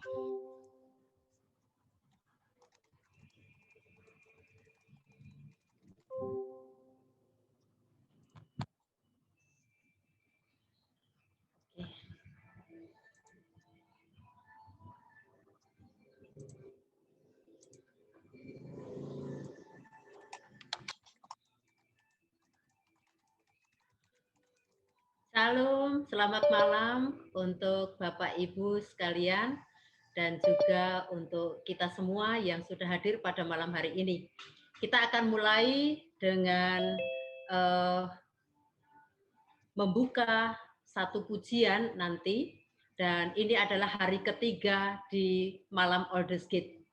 Salam, selamat malam untuk Bapak Ibu sekalian dan juga untuk kita semua yang sudah hadir pada malam hari ini. Kita akan mulai dengan membuka satu pujian nanti, dan ini adalah hari ketiga di malam Aldersgate.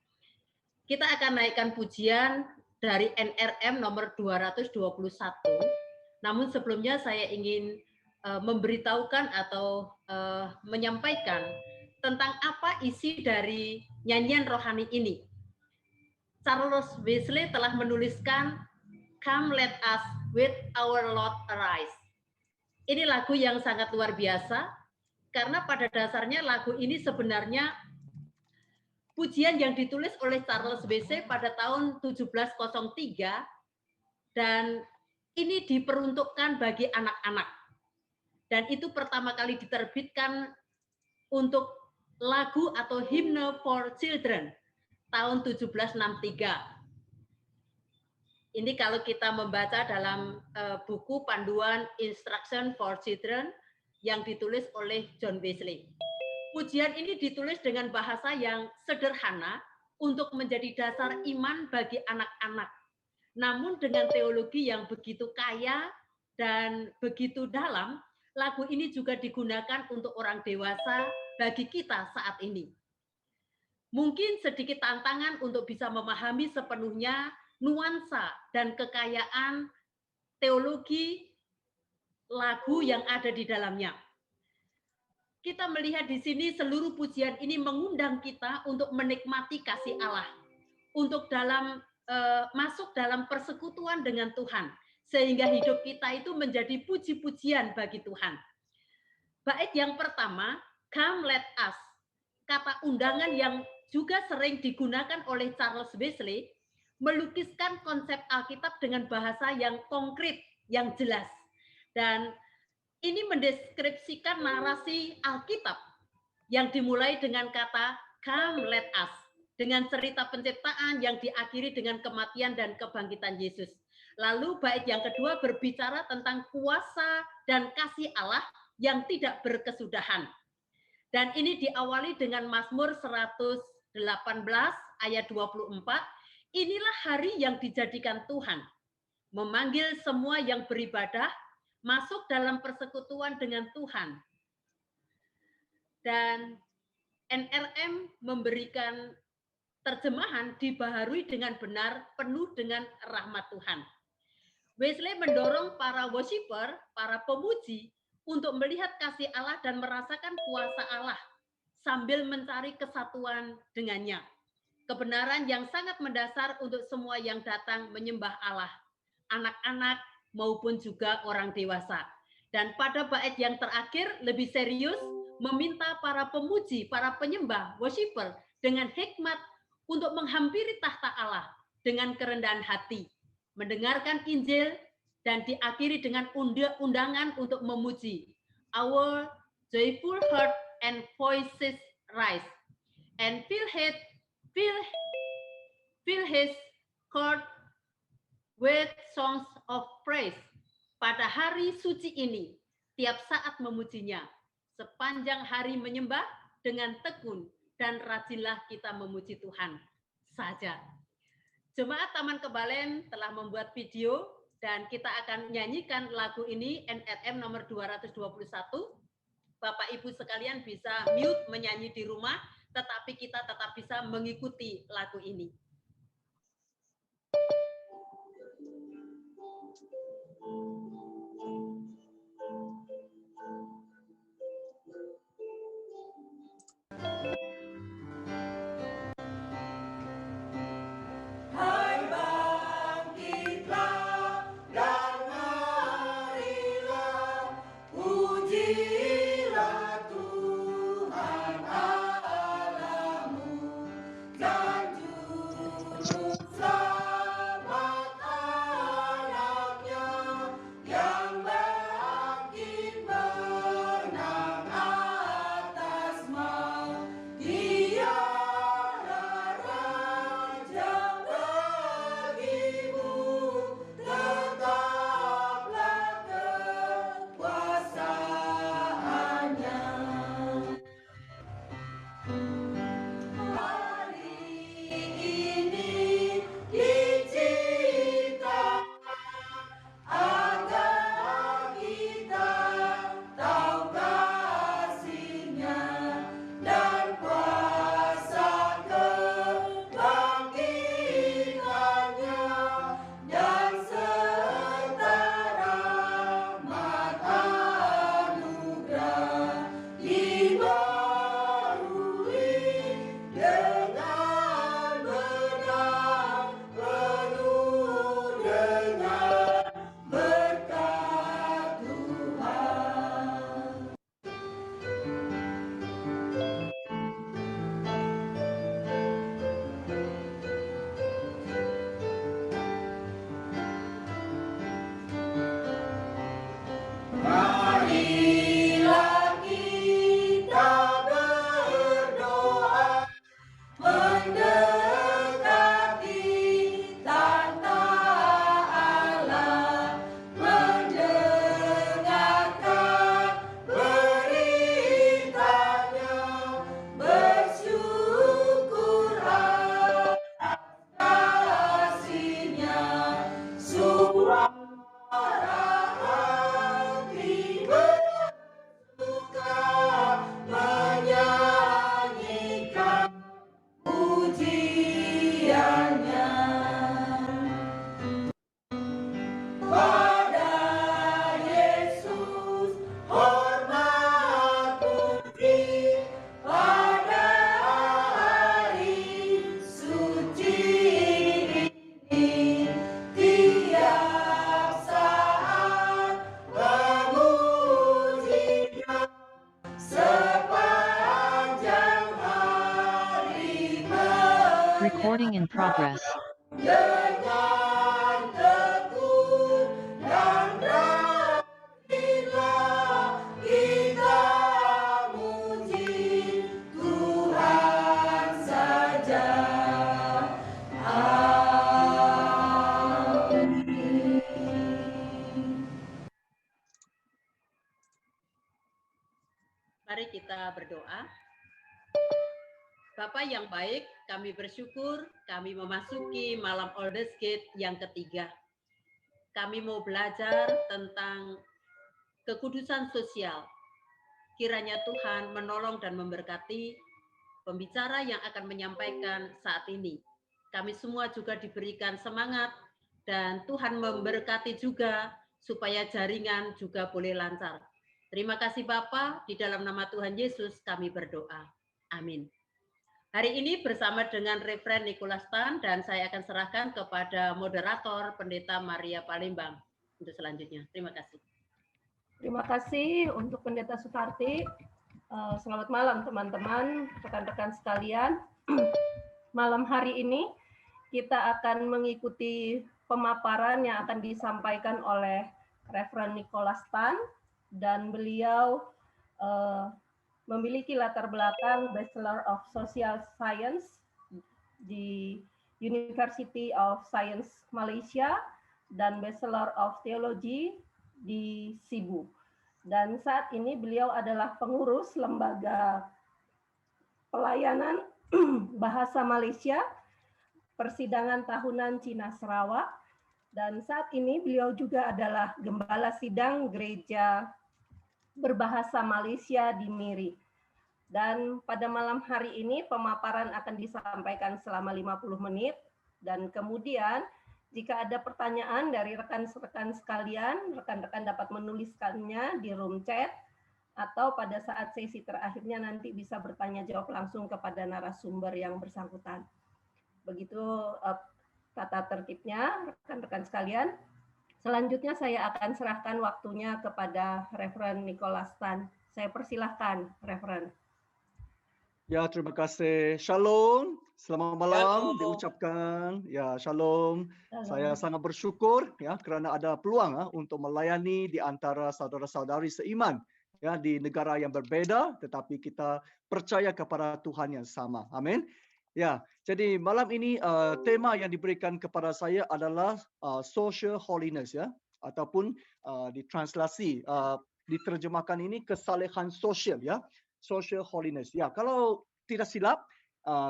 Kita akan naikkan pujian dari NRM nomor 221. Namun sebelumnya saya ingin memberitahukan atau menyampaikan tentang apa isi dari nyanyian rohani ini. Charles Wesley telah menuliskan Come Let Us with Our Lord Arise. Ini lagu yang sangat luar biasa karena pada dasarnya lagu ini sebenarnya pujian yang ditulis oleh Charles Wesley pada tahun 1703 dan ini diperuntukkan bagi anak-anak. Dan itu pertama kali diterbitkan untuk lagu atau hymne for children tahun 1763. Ini kalau kita membaca dalam buku panduan Instruction for Children yang ditulis oleh John Wesley. Pujian ini ditulis dengan bahasa yang sederhana untuk menjadi dasar iman bagi anak-anak. Namun dengan teologi yang begitu kaya dan begitu dalam, lagu ini juga digunakan untuk orang dewasa bagi kita saat ini. Mungkin sedikit tantangan untuk bisa memahami sepenuhnya nuansa dan kekayaan teologi lagu yang ada di dalamnya. Kita melihat di sini seluruh pujian ini mengundang kita untuk menikmati kasih Allah, untuk masuk dalam persekutuan dengan Tuhan, sehingga hidup kita itu menjadi puji-pujian bagi Tuhan. Bait yang pertama, Come Let Us, kata undangan yang juga sering digunakan oleh Charles Wesley, melukiskan konsep Alkitab dengan bahasa yang konkret, yang jelas. Dan ini mendeskripsikan narasi Alkitab yang dimulai dengan kata Come Let Us, dengan cerita penciptaan yang diakhiri dengan kematian dan kebangkitan Yesus. Lalu bait yang kedua berbicara tentang kuasa dan kasih Allah yang tidak berkesudahan. Dan ini diawali dengan Mazmur 118 ayat 24. Inilah hari yang dijadikan Tuhan, memanggil semua yang beribadah masuk dalam persekutuan dengan Tuhan. Dan NRM memberikan terjemahan dibaharui dengan benar, penuh dengan rahmat Tuhan. Wesley mendorong para worshiper, para pemuji, untuk melihat kasih Allah dan merasakan kuasa Allah sambil mencari kesatuan dengannya. Kebenaran yang sangat mendasar untuk semua yang datang menyembah Allah, anak-anak maupun juga orang dewasa. Dan pada bait yang terakhir lebih serius, meminta para pemuji, para penyembah, worshiper dengan hikmat untuk menghampiri tahta Allah dengan kerendahan hati, mendengarkan Injil, dan diakhiri dengan undangan untuk memuji. Our joyful heart and voices rise, and fill his court with songs of praise. Pada hari suci ini, tiap saat memujinya, sepanjang hari menyembah dengan tekun, dan rajinlah kita memuji Tuhan saja. Jemaat Taman Kebalen telah membuat video dan kita akan nyanyikan lagu ini NRM nomor 221. Bapak Ibu sekalian bisa mute menyanyi di rumah, tetapi kita tetap bisa mengikuti lagu ini. Pujilah Tuhan Allah. Recording in progress. Dengan teguh dan bangkitlah kita muji Tuhan saja. Mari kita berdoa. Bapa yang baik, kami bersyukur kami memasuki malam Alders Gate yang ketiga. Kami mau belajar tentang kekudusan sosial. Kiranya Tuhan menolong dan memberkati pembicara yang akan menyampaikan saat ini. Kami semua juga diberikan semangat dan Tuhan memberkati juga supaya jaringan juga boleh lancar. Terima kasih Bapa, di dalam nama Tuhan Yesus kami berdoa. Amin. Hari ini bersama dengan Reverend Nicholas Tan dan saya akan serahkan kepada moderator Pendeta Maria Palembang untuk selanjutnya. Terima kasih. Terima kasih untuk Pendeta Sutarti. Selamat malam teman-teman, rekan-rekan sekalian. Malam hari ini kita akan mengikuti pemaparan yang akan disampaikan oleh Reverend Nicholas Tan dan beliau memiliki latar belakang Bachelor of Social Science di University of Science Malaysia dan Bachelor of Theology di Cebu. Dan saat ini beliau adalah pengurus Lembaga Pelayanan Bahasa Malaysia, Persidangan Tahunan Cina Sarawak, dan saat ini beliau juga adalah Gembala Sidang Gereja Berbahasa Malaysia di Miri. Dan pada malam hari ini pemaparan akan disampaikan selama 50 menit dan kemudian jika ada pertanyaan dari rekan-rekan sekalian, rekan-rekan dapat menuliskannya di room chat atau pada saat sesi terakhirnya nanti bisa bertanya jawab langsung kepada narasumber yang bersangkutan. Begitu tata tertibnya rekan-rekan sekalian. Selanjutnya saya akan serahkan waktunya kepada Reverend Nicholas Tan. Saya persilahkan, Reverend. Ya, terima kasih. Shalom. Selamat malam Shalom. diucapkan. Ya, shalom. Saya sangat bersyukur ya kerana ada peluang untuk melayani di antara saudara-saudari seiman ya di negara yang berbeza tetapi kita percaya kepada Tuhan yang sama. Amin. Ya, jadi malam ini tema yang diberikan kepada saya adalah social holiness ya ataupun ditranslasi diterjemahkan ini kesalehan sosial ya. Social holiness. Ya, kalau tidak silap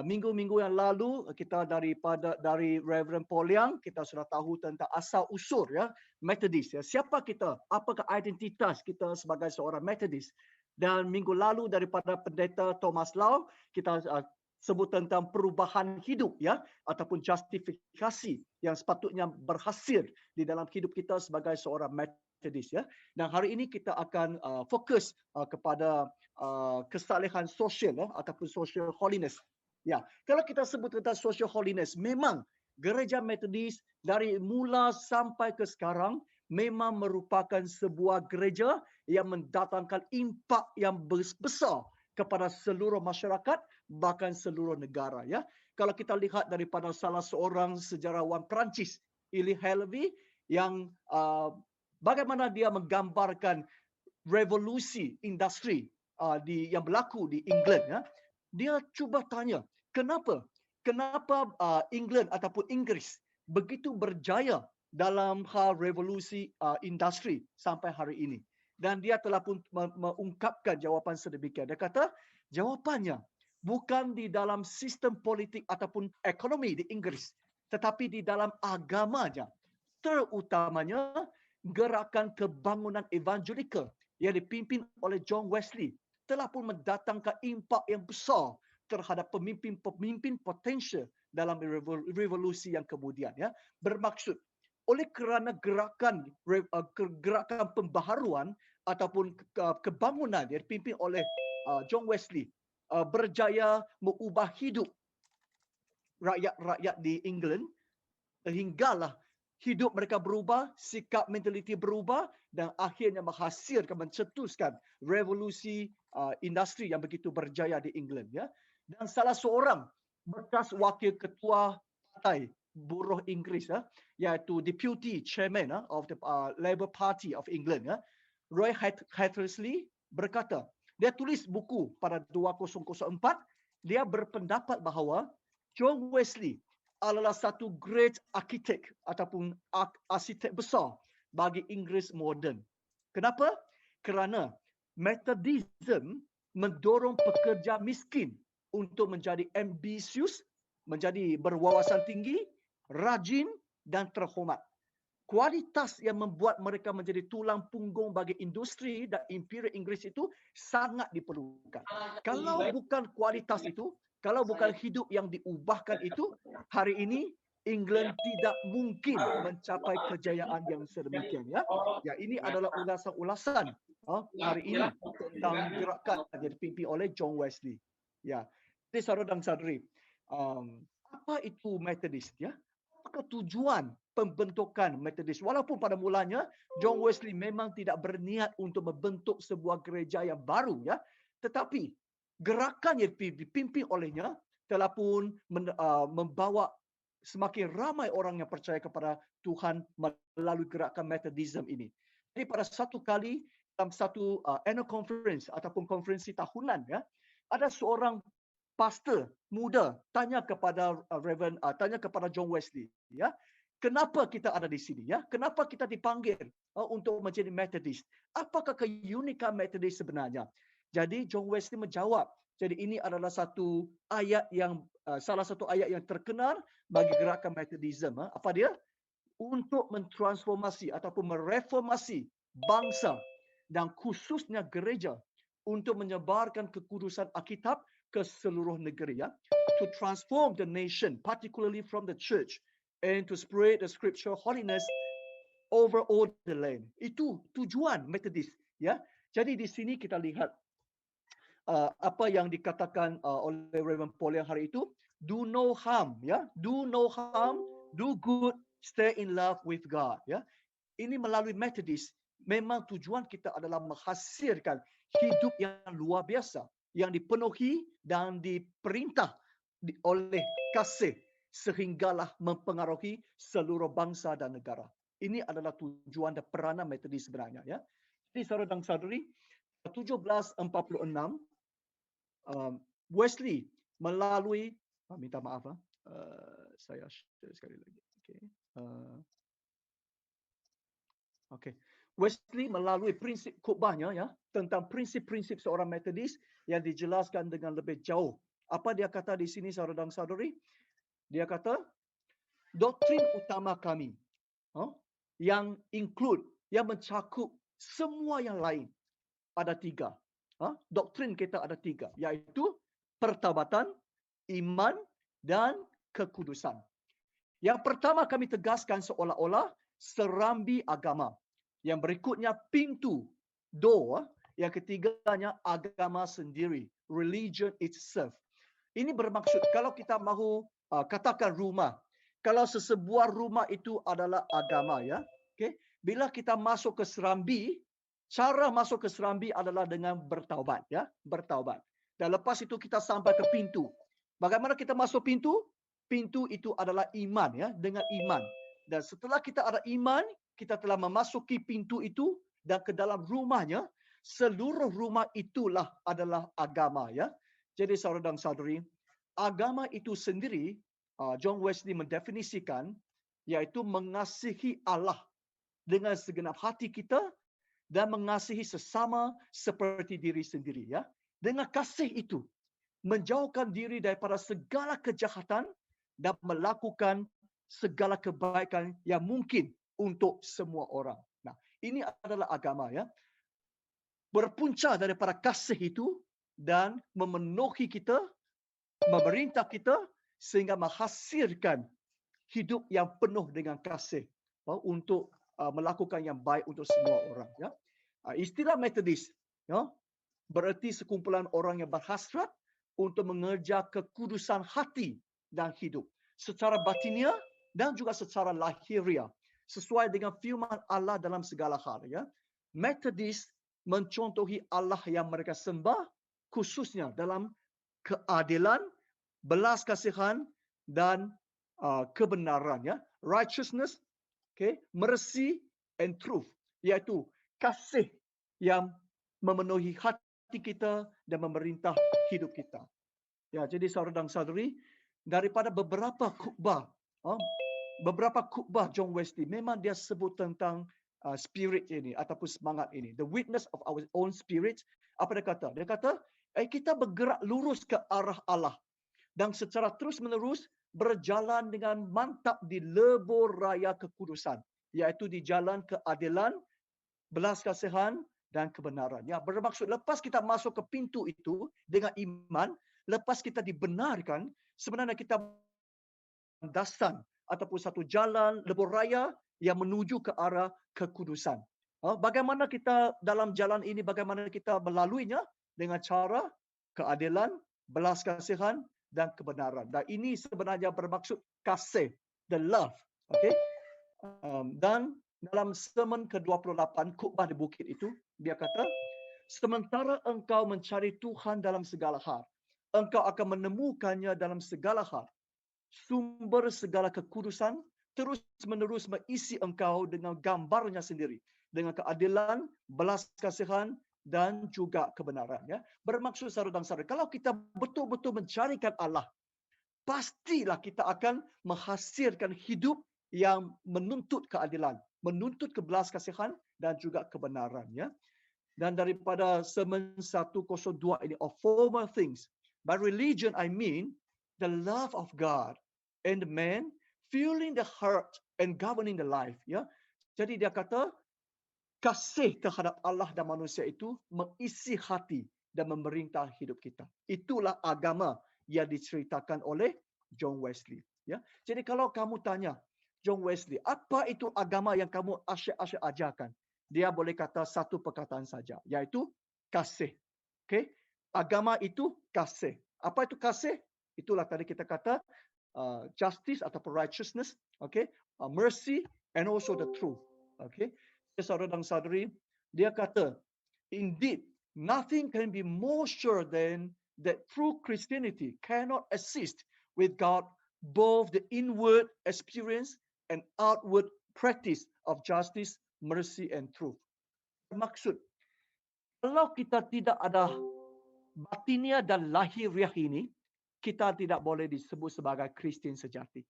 minggu-minggu yang lalu kita dari Reverend Paul Liang kita sudah tahu tentang asal usul ya Methodist ya. Siapa kita? Apakah identitas kita sebagai seorang Methodist? Dan minggu lalu daripada Pendeta Thomas Lau kita sebut tentang perubahan hidup ya ataupun justifikasi yang sepatutnya berhasil di dalam hidup kita sebagai seorang Methodist ya. Dan hari ini kita akan fokus kepada kesalehan sosial ya ataupun social holiness. Ya, kalau kita sebut tentang social holiness, memang gereja Methodist dari mula sampai ke sekarang memang merupakan sebuah gereja yang mendatangkan impak yang besar kepada seluruh masyarakat bahkan seluruh negara ya. Kalau kita lihat daripada salah seorang sejarawan Perancis, Elie Halevy yang bagaimana dia menggambarkan revolusi industri yang berlaku di England ya. Dia cuba tanya, kenapa England ataupun Inggris begitu berjaya dalam hal revolusi industri sampai hari ini. Dan dia telah pun mengungkapkan jawapan sedemikian. Dia kata, jawapannya bukan di dalam sistem politik ataupun ekonomi di Inggris, tetapi di dalam agamanya. Terutamanya gerakan kebangunan evangelikal yang dipimpin oleh John Wesley telah pun mendatangkan impak yang besar terhadap pemimpin-pemimpin potensial dalam revolusi yang kemudian ya. Bermaksud oleh kerana gerakan pembaharuan ataupun kebangunan yang dipimpin oleh John Wesley berjaya mengubah hidup rakyat-rakyat di England sehinggalah hidup mereka berubah, sikap mentaliti berubah dan akhirnya menghasilkan mencetuskan revolusi industri yang begitu berjaya di England ya. Dan salah seorang bekas wakil ketua partai buruh Inggeris, iaitu Deputy Chairman of the Labour Party of England, Roy Hattersley berkata, dia tulis buku pada 2004, dia berpendapat bahawa John Wesley adalah satu great architect ataupun arsitek besar bagi Inggeris moden. Kenapa? Kerana Methodism mendorong pekerja miskin untuk menjadi ambisius, menjadi berwawasan tinggi, rajin dan terhormat. Kualitas yang membuat mereka menjadi tulang punggung bagi industri dan imperial Inggeris itu sangat diperlukan. Kalau bukan kualitas itu, kalau bukan hidup yang diubahkan itu, hari ini England tidak mungkin mencapai kejayaan yang sedemikian. Ya, ini adalah ulasan-ulasan hari ini tentang gerakan yang dipimpin oleh John Wesley. Ya, jadi saudara dan saudari, apa itu Methodist? Ya, apa tujuan pembentukan Methodist? Walaupun pada mulanya John Wesley memang tidak berniat untuk membentuk sebuah gereja yang baru, ya, tetapi gerakan yang dipimpin olehnya telah pun membawa semakin ramai orang yang percaya kepada Tuhan melalui gerakan Methodism ini. Jadi pada satu kali dalam satu annual conference ataupun konferensi tahunan, ya, ada seorang pastor muda tanya kepada tanya kepada John Wesley, ya, kenapa kita ada di sini, ya? Kenapa kita dipanggil untuk menjadi Methodist? Apakah keunikan Methodist sebenarnya? Jadi John Wesley menjawab, jadi ini adalah satu ayat yang salah satu ayat yang terkenal bagi gerakan Methodism. Apa dia? Untuk mentransformasi ataupun mereformasi bangsa dan khususnya gereja untuk menyebarkan kekudusan Alkitab ke seluruh negeri, ya. To transform the nation, particularly from the church, and to spread the scripture holiness over all the land. Itu tujuan Methodist, ya. Jadi di sini kita lihat apa yang dikatakan oleh Reverend Paul yang hari itu, do no harm, ya, do no harm, do good, stay in love with God, ya. Ini melalui Methodist memang tujuan kita adalah menghasilkan hidup yang luar biasa yang dipenuhi dan diperintah oleh kasih sehinggalah mempengaruhi seluruh bangsa dan negara. Ini adalah tujuan dan peranan Methodist sebenarnya, ya. Jadi saudara dan saudari, 1746 Wesley melalui minta maaf, saya share sekali lagi. Okay. Wesley melalui prinsip khutbahnya, ya, tentang prinsip-prinsip seorang Methodist yang dijelaskan dengan lebih jauh. Apa dia kata di sini saudara dan saudari? Dia kata doktrin utama kami yang mencakup semua yang lain ada 3. Doktrin kita ada 3, iaitu pertobatan, iman dan kekudusan. Yang pertama kami tegaskan seolah-olah serambi agama. Yang berikutnya pintu, door. Yang ketiganya agama sendiri, religion itself. Ini bermaksud kalau kita mahu katakan rumah, kalau sesebuah rumah itu adalah agama, ya. Okay. Bila kita masuk ke serambi, cara masuk ke serambi adalah dengan bertaubat, ya, bertaubat. Dan lepas itu kita sampai ke pintu. Bagaimana kita masuk pintu? Pintu itu adalah iman, ya, dengan iman. Dan setelah kita ada iman, kita telah memasuki pintu itu dan ke dalam rumahnya, seluruh rumah itulah adalah agama, ya. Jadi saudara dan saudari, agama itu sendiri John Wesley mendefinisikan yaitu mengasihi Allah dengan segenap hati kita dan mengasihi sesama seperti diri sendiri, ya. Dengan kasih itu menjauhkan diri daripada segala kejahatan dan melakukan segala kebaikan yang mungkin untuk semua orang. Nah, ini adalah agama, ya. Berpunca daripada kasih itu dan memenuhi kita, memerintah kita sehingga menghasilkan hidup yang penuh dengan kasih untuk melakukan yang baik untuk semua orang, ya. Istilah Methodist, ya, bererti sekumpulan orang yang berhasrat untuk mengejar kekudusan hati dan hidup secara batiniah dan juga secara lahiriah sesuai dengan firman Allah dalam segala hal, ya. Methodist mencontohi Allah yang mereka sembah khususnya dalam keadilan, belas kasihan dan kebenaran, ya. Righteousness, okay, mercy and truth, iaitu kasih yang memenuhi hati kita dan memerintah hidup kita. Ya, jadi saudara dan saudari, daripada beberapa khutbah John Wesley memang dia sebut tentang spirit ini ataupun semangat ini, the witness of our own spirit. Apa dia kata? Dia kata, kita bergerak lurus ke arah Allah dan secara terus-menerus berjalan dengan mantap di lebur raya kekudusan, iaitu di jalan keadilan, belas kasihan dan kebenaran. Ya, bermaksud lepas kita masuk ke pintu itu dengan iman, lepas kita dibenarkan, sebenarnya kita landasan ataupun satu jalan lebur raya yang menuju ke arah kekudusan. Bagaimana kita dalam jalan ini, bagaimana kita melaluinya? Dengan cara keadilan, belas kasihan dan kebenaran. Dan ini sebenarnya bermaksud kasih, the love. Okay? Dan dalam sermon ke-28, khutbah di bukit itu, dia kata, sementara engkau mencari Tuhan dalam segala hal, engkau akan menemukannya dalam segala hal. Sumber segala kekudusan terus-menerus mengisi engkau dengan gambarnya sendiri, dengan keadilan, belas kasihan dan juga kebenaran. Ya, bermaksud saudara dan saudara, kalau kita betul-betul mencarikan Allah, pastilah kita akan menghasilkan hidup yang menuntut keadilan, menuntut kebelas kasihan dan juga kebenaran. Ya, dan daripada sermon 102 ini, of former things, by religion I mean the love of God and man filling the heart and governing the life. Ya, jadi dia kata kasih terhadap Allah dan manusia itu mengisi hati dan memerintah hidup kita. Itulah agama yang diceritakan oleh John Wesley. Ya, jadi kalau kamu tanya John Wesley, apa itu agama yang kamu asyik-asyik ajarkan? Dia boleh kata satu perkataan saja, iaitu kasih. Okay? Agama itu kasih. Apa itu kasih? Itulah tadi kita kata justice ataupun righteousness, okay? Mercy and also the truth. Okay? Saudara dan saudari, dia kata, indeed, nothing can be more sure than that true Christianity cannot assist with God both the inward experience and outward practice of justice, mercy and truth. Maksud, kalau kita tidak ada batiniah dan lahiriah ini, kita tidak boleh disebut sebagai Kristian sejati.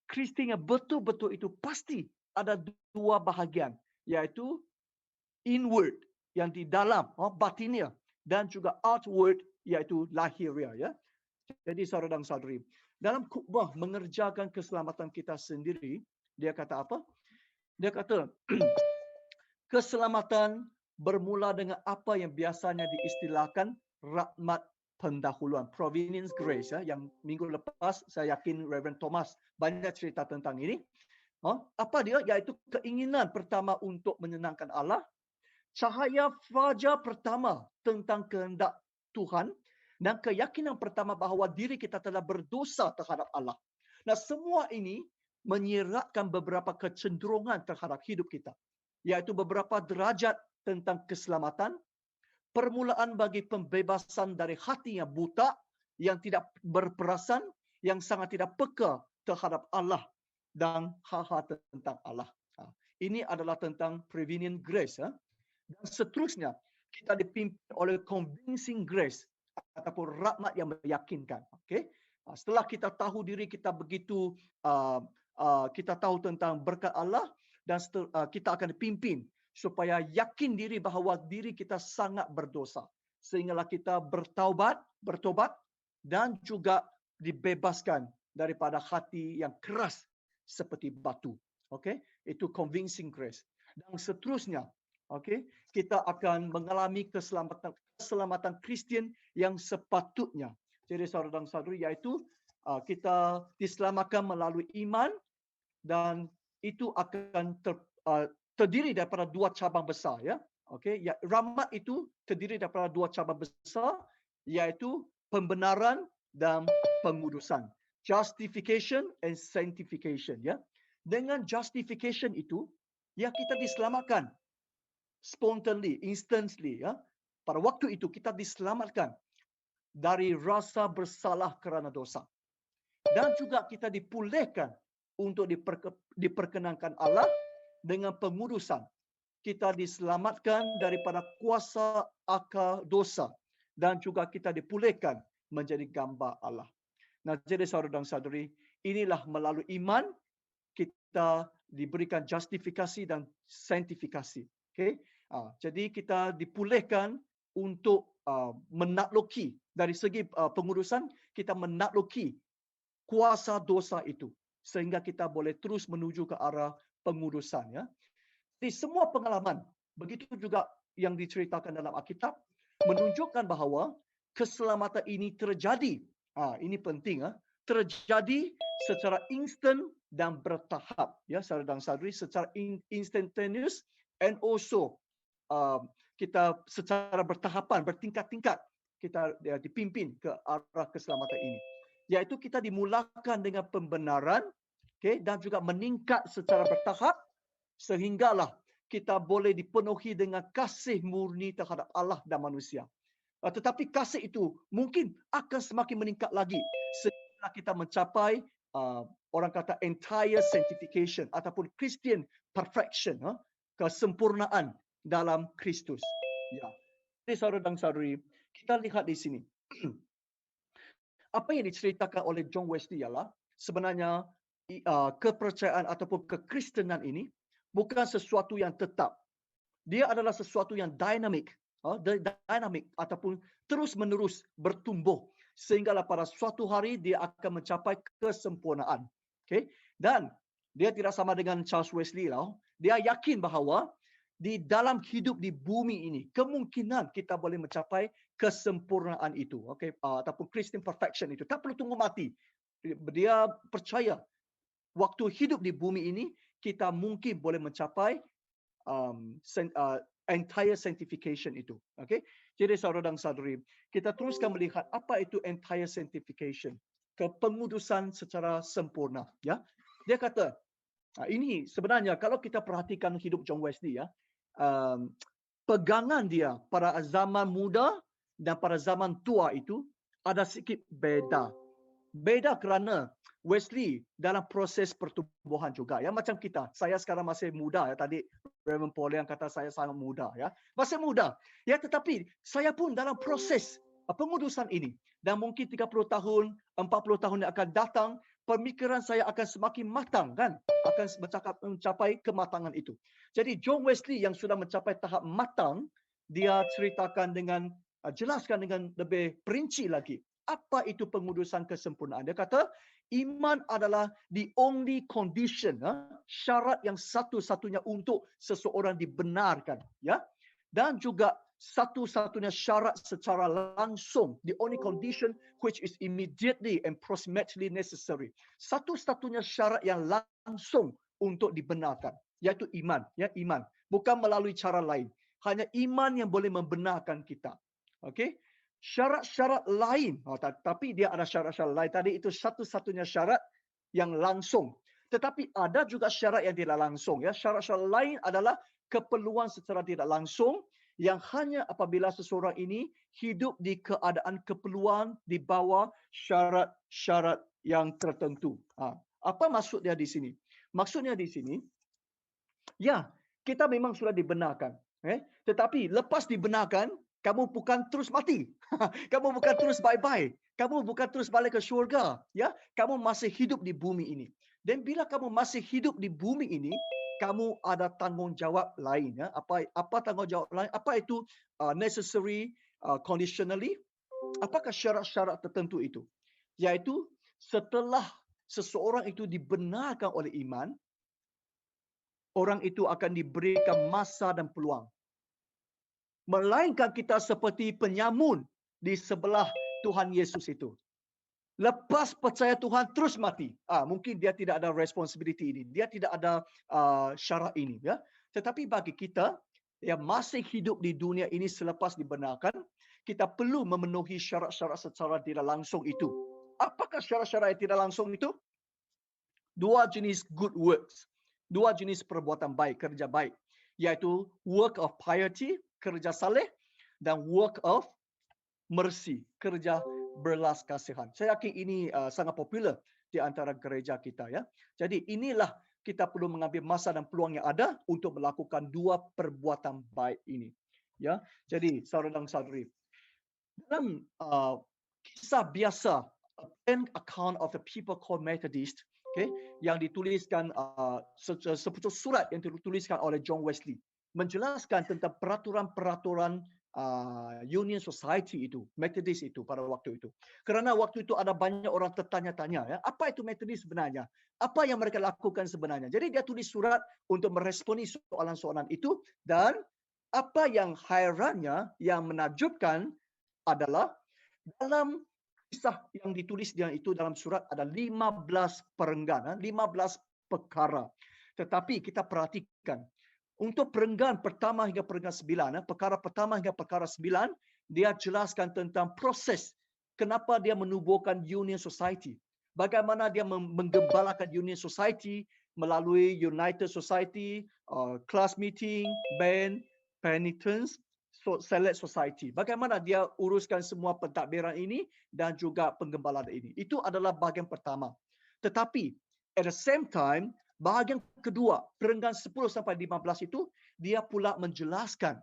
Kristian yang betul-betul itu pasti ada dua bahagian, yaitu inward yang di dalam, batiniah, dan juga outward yaitu lahiriah. Ya. Jadi saudara dan saudari, dalam khutbah mengerjakan keselamatan kita sendiri, dia kata apa? Dia kata keselamatan bermula dengan apa yang biasanya diistilahkan rahmat pendahuluan, providence grace, ya, yang minggu lepas saya yakin Reverend Thomas banyak cerita tentang ini. Apa dia? Iaitu keinginan pertama untuk menyenangkan Allah, cahaya fajar pertama tentang kehendak Tuhan, dan keyakinan pertama bahawa diri kita telah berdosa terhadap Allah. Nah, semua ini menyiratkan beberapa kecenderungan terhadap hidup kita, iaitu beberapa derajat tentang keselamatan, permulaan bagi pembebasan dari hati yang buta, yang tidak berperasan, yang sangat tidak peka terhadap Allah dan hal-hal tentang Allah. Ini adalah tentang prevenient grace. Dan seterusnya, kita dipimpin oleh convincing grace ataupun rahmat yang meyakinkan. Okay? Setelah kita tahu diri kita begitu, kita tahu tentang berkat Allah, dan kita akan dipimpin supaya yakin diri bahawa diri kita sangat berdosa, sehinggalah kita bertobat dan juga dibebaskan daripada hati yang keras seperti batu. Okay? Itu convincing grace. Dan seterusnya, okay, kita akan mengalami keselamatan Kristian yang sepatutnya. Jadi saudara dan saudari, iaitu kita diselamatkan melalui iman, dan itu akan terdiri daripada dua cabang besar, ya. Okey, ya, rahmat itu terdiri daripada dua cabang besar, iaitu pembenaran dan pengudusan. Justification and sanctification, ya. Dengan justification itu, ya, kita diselamatkan spontaneously, instantly, ya. Pada waktu itu kita diselamatkan. dari rasa bersalah kerana dosa. Dan juga kita dipulihkan untuk diperkenankan Allah dengan pengudusan. Kita diselamatkan daripada kuasa akal dosa. Dan juga kita dipulihkan menjadi gambar Allah. Nah, jadi saudara dan saudari, inilah melalui iman kita diberikan justifikasi dan sanctifikasi. Okay? Jadi kita dipulihkan untuk menakluki dari segi pengudusan, kita menakluki kuasa dosa itu sehingga kita boleh terus menuju ke arah pengudusan. Ya. Di semua pengalaman, begitu juga yang diceritakan dalam Alkitab, menunjukkan bahawa keselamatan ini terjadi. Ini penting, terjadi secara instan dan bertahap. Ya, saudara dan saudari, secara instantaneous and also kita secara bertahapan, bertingkat-tingkat kita dipimpin ke arah keselamatan ini. Iaitu kita dimulakan dengan pembenaran, okay, dan juga meningkat secara bertahap sehinggalah kita boleh dipenuhi dengan kasih murni terhadap Allah dan manusia. Tetapi kasih itu mungkin akan semakin meningkat lagi sehingga kita mencapai orang kata entire sanctification ataupun Christian perfection, kesempurnaan dalam Kristus. Ya. Jadi saudara dan saudari, kita lihat di sini. Apa yang diceritakan oleh John Wesley ialah sebenarnya kepercayaan ataupun kekristenan ini bukan sesuatu yang tetap. Dia adalah sesuatu yang dinamik, ataupun terus-menerus bertumbuh sehinggalah pada suatu hari dia akan mencapai kesempurnaan. Okay? Dan dia tidak sama dengan Charles Wesley lah. Dia yakin bahawa di dalam hidup di bumi ini kemungkinan kita boleh mencapai kesempurnaan itu, okay? Ataupun Christian perfection itu. Tak perlu tunggu mati. Dia percaya waktu hidup di bumi ini kita mungkin boleh mencapai entire sanctification itu. Okay? Jadi saudara dan saudari, kita teruskan melihat apa itu entire sanctification, kepengudusan secara sempurna. Ya, dia kata ini sebenarnya kalau kita perhatikan hidup John Wesley, ya, pegangan dia pada zaman muda dan pada zaman tua itu ada sedikit beda. Beda kerana Wesley dalam proses pertumbuhan juga, ya, macam kita. Saya sekarang masih muda, ya. Tadi Reverend Paul yang kata saya sangat muda, ya, masih muda, ya, tetapi saya pun dalam proses pengudusan ini dan mungkin 30 tahun, 40 tahun yang akan datang, pemikiran saya akan semakin matang, kan, akan mencapai kematangan itu. Jadi John Wesley yang sudah mencapai tahap matang, dia ceritakan dengan jelaskan dengan lebih perinci lagi apa itu pengudusan kesempurnaan. Dia kata iman adalah the only condition, syarat yang satu-satunya untuk seseorang dibenarkan, ya, dan juga satu-satunya syarat secara langsung, the only condition which is immediately and proximately necessary. Satu-satunya syarat yang langsung untuk dibenarkan, iaitu iman, ya, iman, bukan melalui cara lain. Hanya iman yang boleh membenarkan kita. Okey? Syarat-syarat lain, tapi dia ada syarat-syarat lain. Tadi itu satu-satunya syarat yang langsung. Tetapi ada juga syarat yang tidak langsung. Ya, syarat-syarat lain adalah keperluan secara tidak langsung yang hanya apabila seseorang ini hidup di keadaan keperluan di bawah syarat-syarat yang tertentu. Apa maksud dia di sini? Maksudnya di sini, ya, kita memang sudah dibenarkan. Tetapi lepas dibenarkan, kamu bukan terus mati. Kamu bukan terus bye-bye. Kamu bukan terus balik ke syurga. Ya, kamu masih hidup di bumi ini. Dan bila kamu masih hidup di bumi ini, kamu ada tanggungjawab lain. Ya. Apa tanggungjawab lain? Apa itu necessary conditionally? Apakah syarat-syarat tertentu itu? Yaitu setelah seseorang itu dibenarkan oleh iman, orang itu akan diberikan masa dan peluang. Melainkan kita seperti penyamun di sebelah Tuhan Yesus itu. Lepas percaya Tuhan terus mati. Mungkin dia tidak ada responsibility ini. Dia tidak ada syarat ini. Ya. Tetapi bagi kita yang masih hidup di dunia ini selepas dibenarkan, kita perlu memenuhi syarat-syarat secara tidak langsung itu. Apakah syarat-syarat yang tidak langsung itu? Dua jenis good works. Dua jenis perbuatan baik, kerja baik. Iaitu work of piety, kerja saleh, dan work of mercy, kerja belas kasihan. Saya yakin ini sangat popular di antara gereja kita ya. Jadi inilah kita perlu mengambil masa dan peluang yang ada untuk melakukan dua perbuatan baik ini. Ya. Jadi saudara dan saudari, dalam kisah biasa, a plain account of the people called Methodist, okay, yang dituliskan sepucuk surat yang dituliskan oleh John Wesley, menjelaskan tentang peraturan-peraturan Union Society itu, Methodist itu pada waktu itu. Kerana waktu itu ada banyak orang tertanya-tanya, ya, apa itu Methodist sebenarnya? Apa yang mereka lakukan sebenarnya? Jadi dia tulis surat untuk meresponi soalan-soalan itu, dan apa yang hairannya, yang menakjubkan adalah dalam kisah yang ditulis dia itu dalam surat ada 15 perenggan, 15 perkara. Tetapi kita perhatikan, untuk perenggan pertama hingga perenggan 9, perkara pertama hingga perkara 9, dia jelaskan tentang proses kenapa dia menubuhkan Union Society. Bagaimana dia menggembalakan Union Society melalui United Society, class meeting, band, penitence, select society. Bagaimana dia uruskan semua pentadbiran ini dan juga penggembalaan ini. Itu adalah bahagian pertama. Tetapi at the same time, bahagian kedua, perenggan 10 sampai 15 itu, dia pula menjelaskan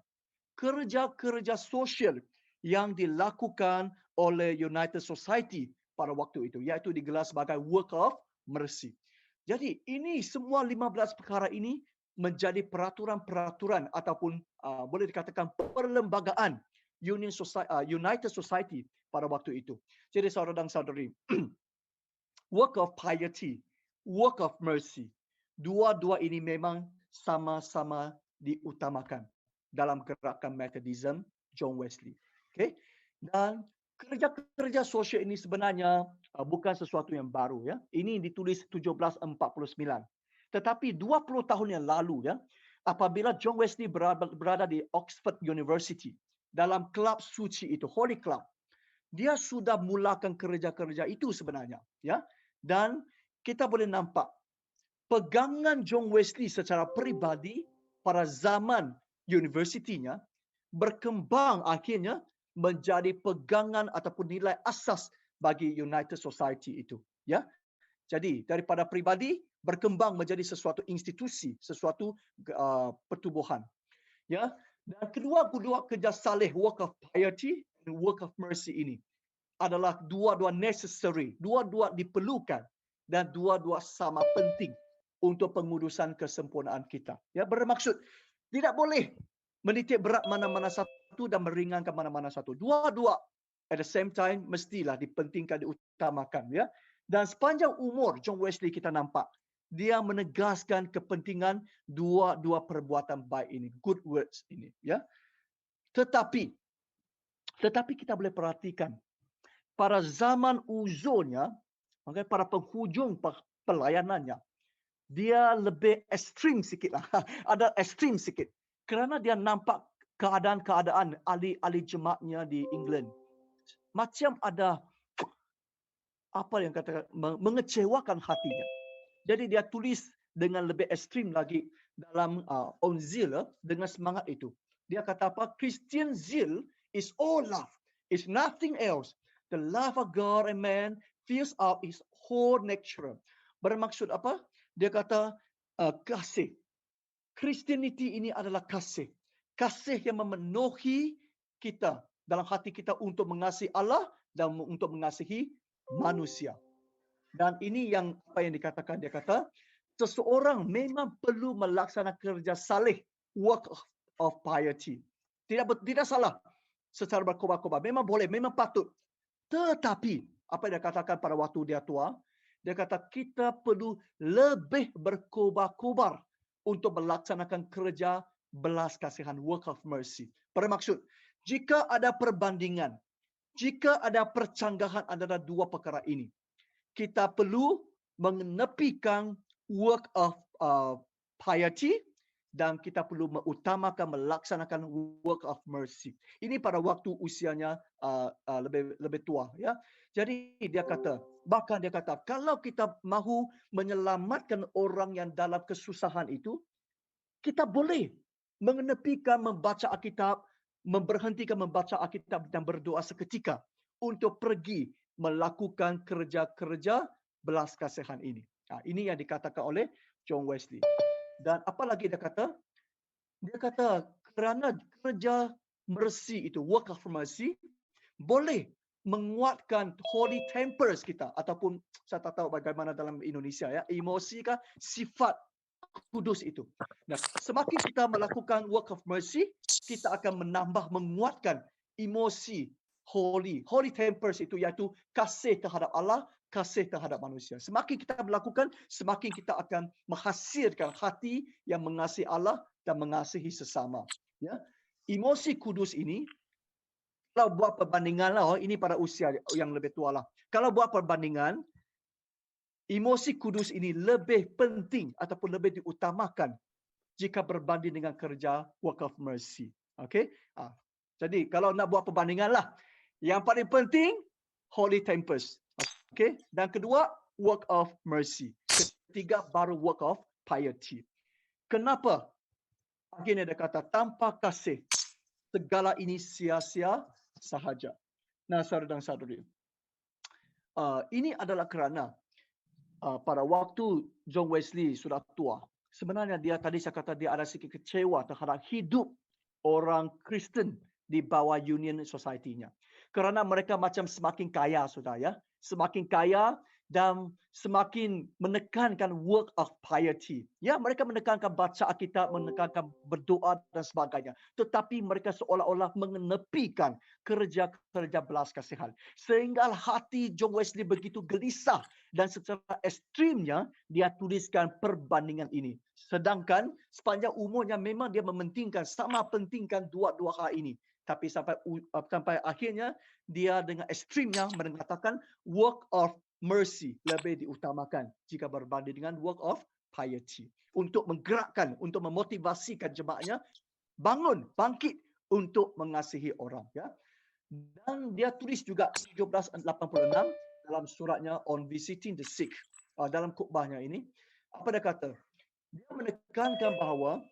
kerja-kerja sosial yang dilakukan oleh United Society pada waktu itu, iaitu digelar sebagai work of mercy. Jadi ini semua 15 perkara ini menjadi peraturan-peraturan ataupun boleh dikatakan perlembagaan United Society pada waktu itu. Jadi saudara dan saudari, work of piety, work of mercy, dua-dua ini memang sama-sama diutamakan dalam gerakan Methodism John Wesley. Okay? Dan kerja-kerja sosial ini sebenarnya bukan sesuatu yang baru ya. Ini ditulis 1749. Tetapi 20 tahun yang lalu ya, apabila John Wesley berada di Oxford University dalam kelab suci itu, Holy Club, dia sudah mulakan kerja-kerja itu sebenarnya ya. Dan kita boleh nampak pegangan John Wesley secara peribadi pada zaman universitinya berkembang akhirnya menjadi pegangan ataupun nilai asas bagi United Society itu, ya. Jadi daripada peribadi berkembang menjadi sesuatu institusi, sesuatu pertubuhan, ya. Dan kedua-dua kerja saleh, work of piety and work of mercy ini adalah dua-dua necessary, dua-dua diperlukan dan dua-dua sama penting untuk pengurusan kesempurnaan kita. Ya, bermaksud tidak boleh menitik berat mana-mana satu dan meringankan mana-mana satu. Dua-dua at the same time mestilah dipentingkan, diutamakan, ya. Dan sepanjang umur John Wesley kita nampak dia menegaskan kepentingan dua-dua perbuatan baik ini, good words ini, ya. Tetapi kita boleh perhatikan pada zaman uzurnya, pada penghujung pelayanannya, dia lebih ekstrim sikit lah. Ada ekstrim sikit. Kerana dia nampak keadaan-keadaan ahli jemaatnya di England. Macam ada apa yang kata mengecewakan hatinya. Jadi dia tulis dengan lebih ekstrim lagi dalam on zeal dengan semangat itu. Dia kata apa? Christian zeal is all love. It's nothing else. The love of God and man fills out his whole nature. Bermaksud apa? Dia kata kasih. Christianity ini adalah kasih. Kasih yang memenuhi kita dalam hati kita untuk mengasihi Allah dan untuk mengasihi manusia. Dan ini yang apa yang dikatakan, dia kata seseorang memang perlu melaksanakan kerja saleh, work of piety. Tidak salah secara berkobar-kobar, memang boleh, memang patut. Tetapi apa yang dia katakan pada waktu dia tua, dia kata kita perlu lebih berkobar-kobar untuk melaksanakan kerja belas kasihan, work of mercy. Bermaksud, jika ada perbandingan, jika ada percanggahan antara dua perkara ini, kita perlu mengenepikan work of piety dan kita perlu mengutamakan melaksanakan work of mercy. Ini pada waktu usianya lebih tua, ya. Jadi dia kata, bahkan dia kata, kalau kita mahu menyelamatkan orang yang dalam kesusahan itu, kita boleh mengenepikan membaca Alkitab, memberhentikan membaca Alkitab dan berdoa seketika untuk pergi melakukan kerja-kerja belas kasihan ini. Ini yang dikatakan oleh John Wesley. Dan apa lagi dia kata? Dia kata kerana kerja mercy itu, work of mercy, boleh menguatkan holy tempers kita, ataupun saya tak tahu bagaimana dalam Indonesia ya, emosi kah, sifat kudus itu. Nah, semakin kita melakukan work of mercy, kita akan menambah menguatkan emosi holy tempers itu, iaitu kasih terhadap Allah, kasih terhadap manusia. Semakin kita melakukan, semakin kita akan menghasilkan hati yang mengasihi Allah dan mengasihi sesama. Ya, emosi kudus ini, kalau buat perbandingan lah, ini pada usia yang lebih tua lah. Kalau buat perbandingan, emosi kudus ini lebih penting ataupun lebih diutamakan jika berbanding dengan kerja work of mercy. Okay? Jadi kalau nak buat perbandingan lah, yang paling penting holy tempers. Okay? Dan kedua work of mercy. Ketiga baru work of piety. Kenapa? Akhirnya dia kata tanpa kasih segala ini sia-sia sahaja. Nah, saudara dan saudari, ini adalah kerana pada waktu John Wesley sudah tua, sebenarnya dia tadi saya kata dia ada sedikit kecewa terhadap hidup orang Kristen di bawah Union Society-nya. Kerana mereka macam semakin kaya, sudah ya, semakin kaya dan semakin menekankan work of piety. Ya, mereka menekankan baca Alkitab, menekankan berdoa dan sebagainya. Tetapi mereka seolah-olah menepikan kerja-kerja belas kasihan. Sehingga hati John Wesley begitu gelisah dan secara ekstrimnya dia tuliskan perbandingan ini. Sedangkan sepanjang umurnya memang dia mementingkan, sama pentingkan dua-dua hal ini. Tapi sampai akhirnya dia dengan ekstrimnya mengatakan work of mercy lebih diutamakan jika berbanding dengan work of piety. Untuk menggerakkan, untuk memotivasikan jemaatnya bangkit untuk mengasihi orang. Ya. Dan dia tulis juga 1786 dalam suratnya On Visiting the Sick. Dalam khutbahnya ini, apa dia kata? Dia menekankan bahawa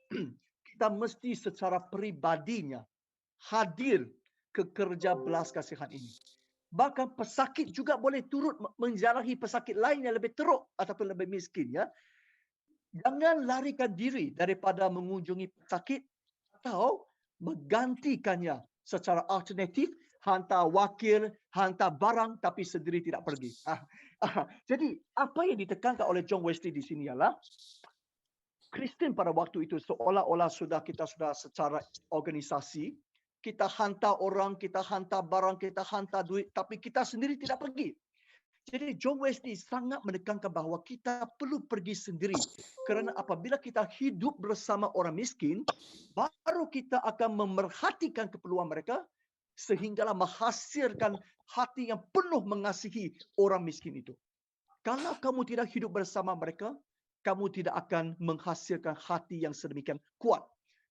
kita mesti secara peribadinya hadir ke kerja belas kasihan ini. Bahkan pesakit juga boleh turut menziarahi pesakit lain yang lebih teruk ataupun lebih miskin. Ya. Jangan larikan diri daripada mengunjungi pesakit atau menggantikannya secara alternatif, hantar wakil, hantar barang tapi sendiri tidak pergi. Jadi apa yang ditekankan oleh John Wesley di sini ialah Kristen pada waktu itu seolah-olah kita sudah secara organisasi, kita hantar orang, kita hantar barang, kita hantar duit, tapi kita sendiri tidak pergi. Jadi John Wesley sangat menekankan bahawa kita perlu pergi sendiri. Kerana apabila kita hidup bersama orang miskin, baru kita akan memerhatikan keperluan mereka sehinggalah menghasilkan hati yang penuh mengasihi orang miskin itu. Kalau kamu tidak hidup bersama mereka, kamu tidak akan menghasilkan hati yang sedemikian kuat.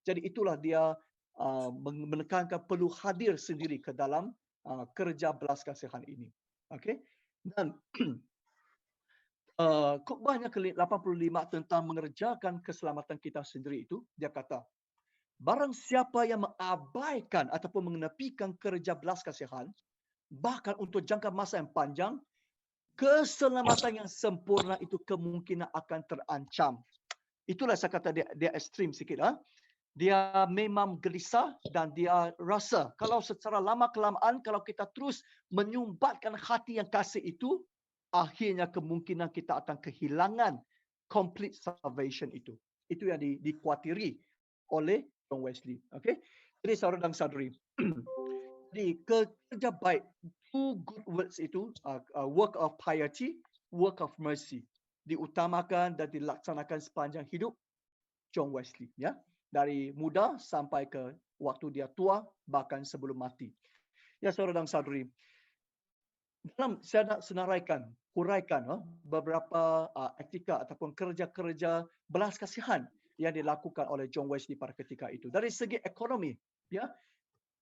Jadi itulah dia menekankan perlu hadir sendiri ke dalam kerja belas kasihan ini. Okey. Dan khutbahnya ke-85 tentang mengerjakan keselamatan kita sendiri itu, dia kata, barang siapa yang mengabaikan ataupun mengenepikan kerja belas kasihan, bahkan untuk jangka masa yang panjang, keselamatan yang sempurna itu kemungkinan akan terancam. Itulah saya kata dia ekstrim sikit. Dia memang gelisah dan dia rasa kalau secara lama-kelamaan kalau kita terus menyumbatkan hati yang kasih itu, akhirnya kemungkinan kita akan kehilangan complete salvation itu. Itu yang dikhawatiri oleh John Wesley. Okay? Jadi saudara dan saudari, di kerja baik, two good words itu, work of piety, work of mercy, diutamakan dan dilaksanakan sepanjang hidup John Wesley. Ya. Dari muda sampai ke waktu dia tua, bahkan sebelum mati. Ya saudara dan saudari, dalam saya nak huraikan beberapa etika ataupun kerja-kerja belas kasihan yang dilakukan oleh John Wesley pada ketika itu. Dari segi ekonomi, ya,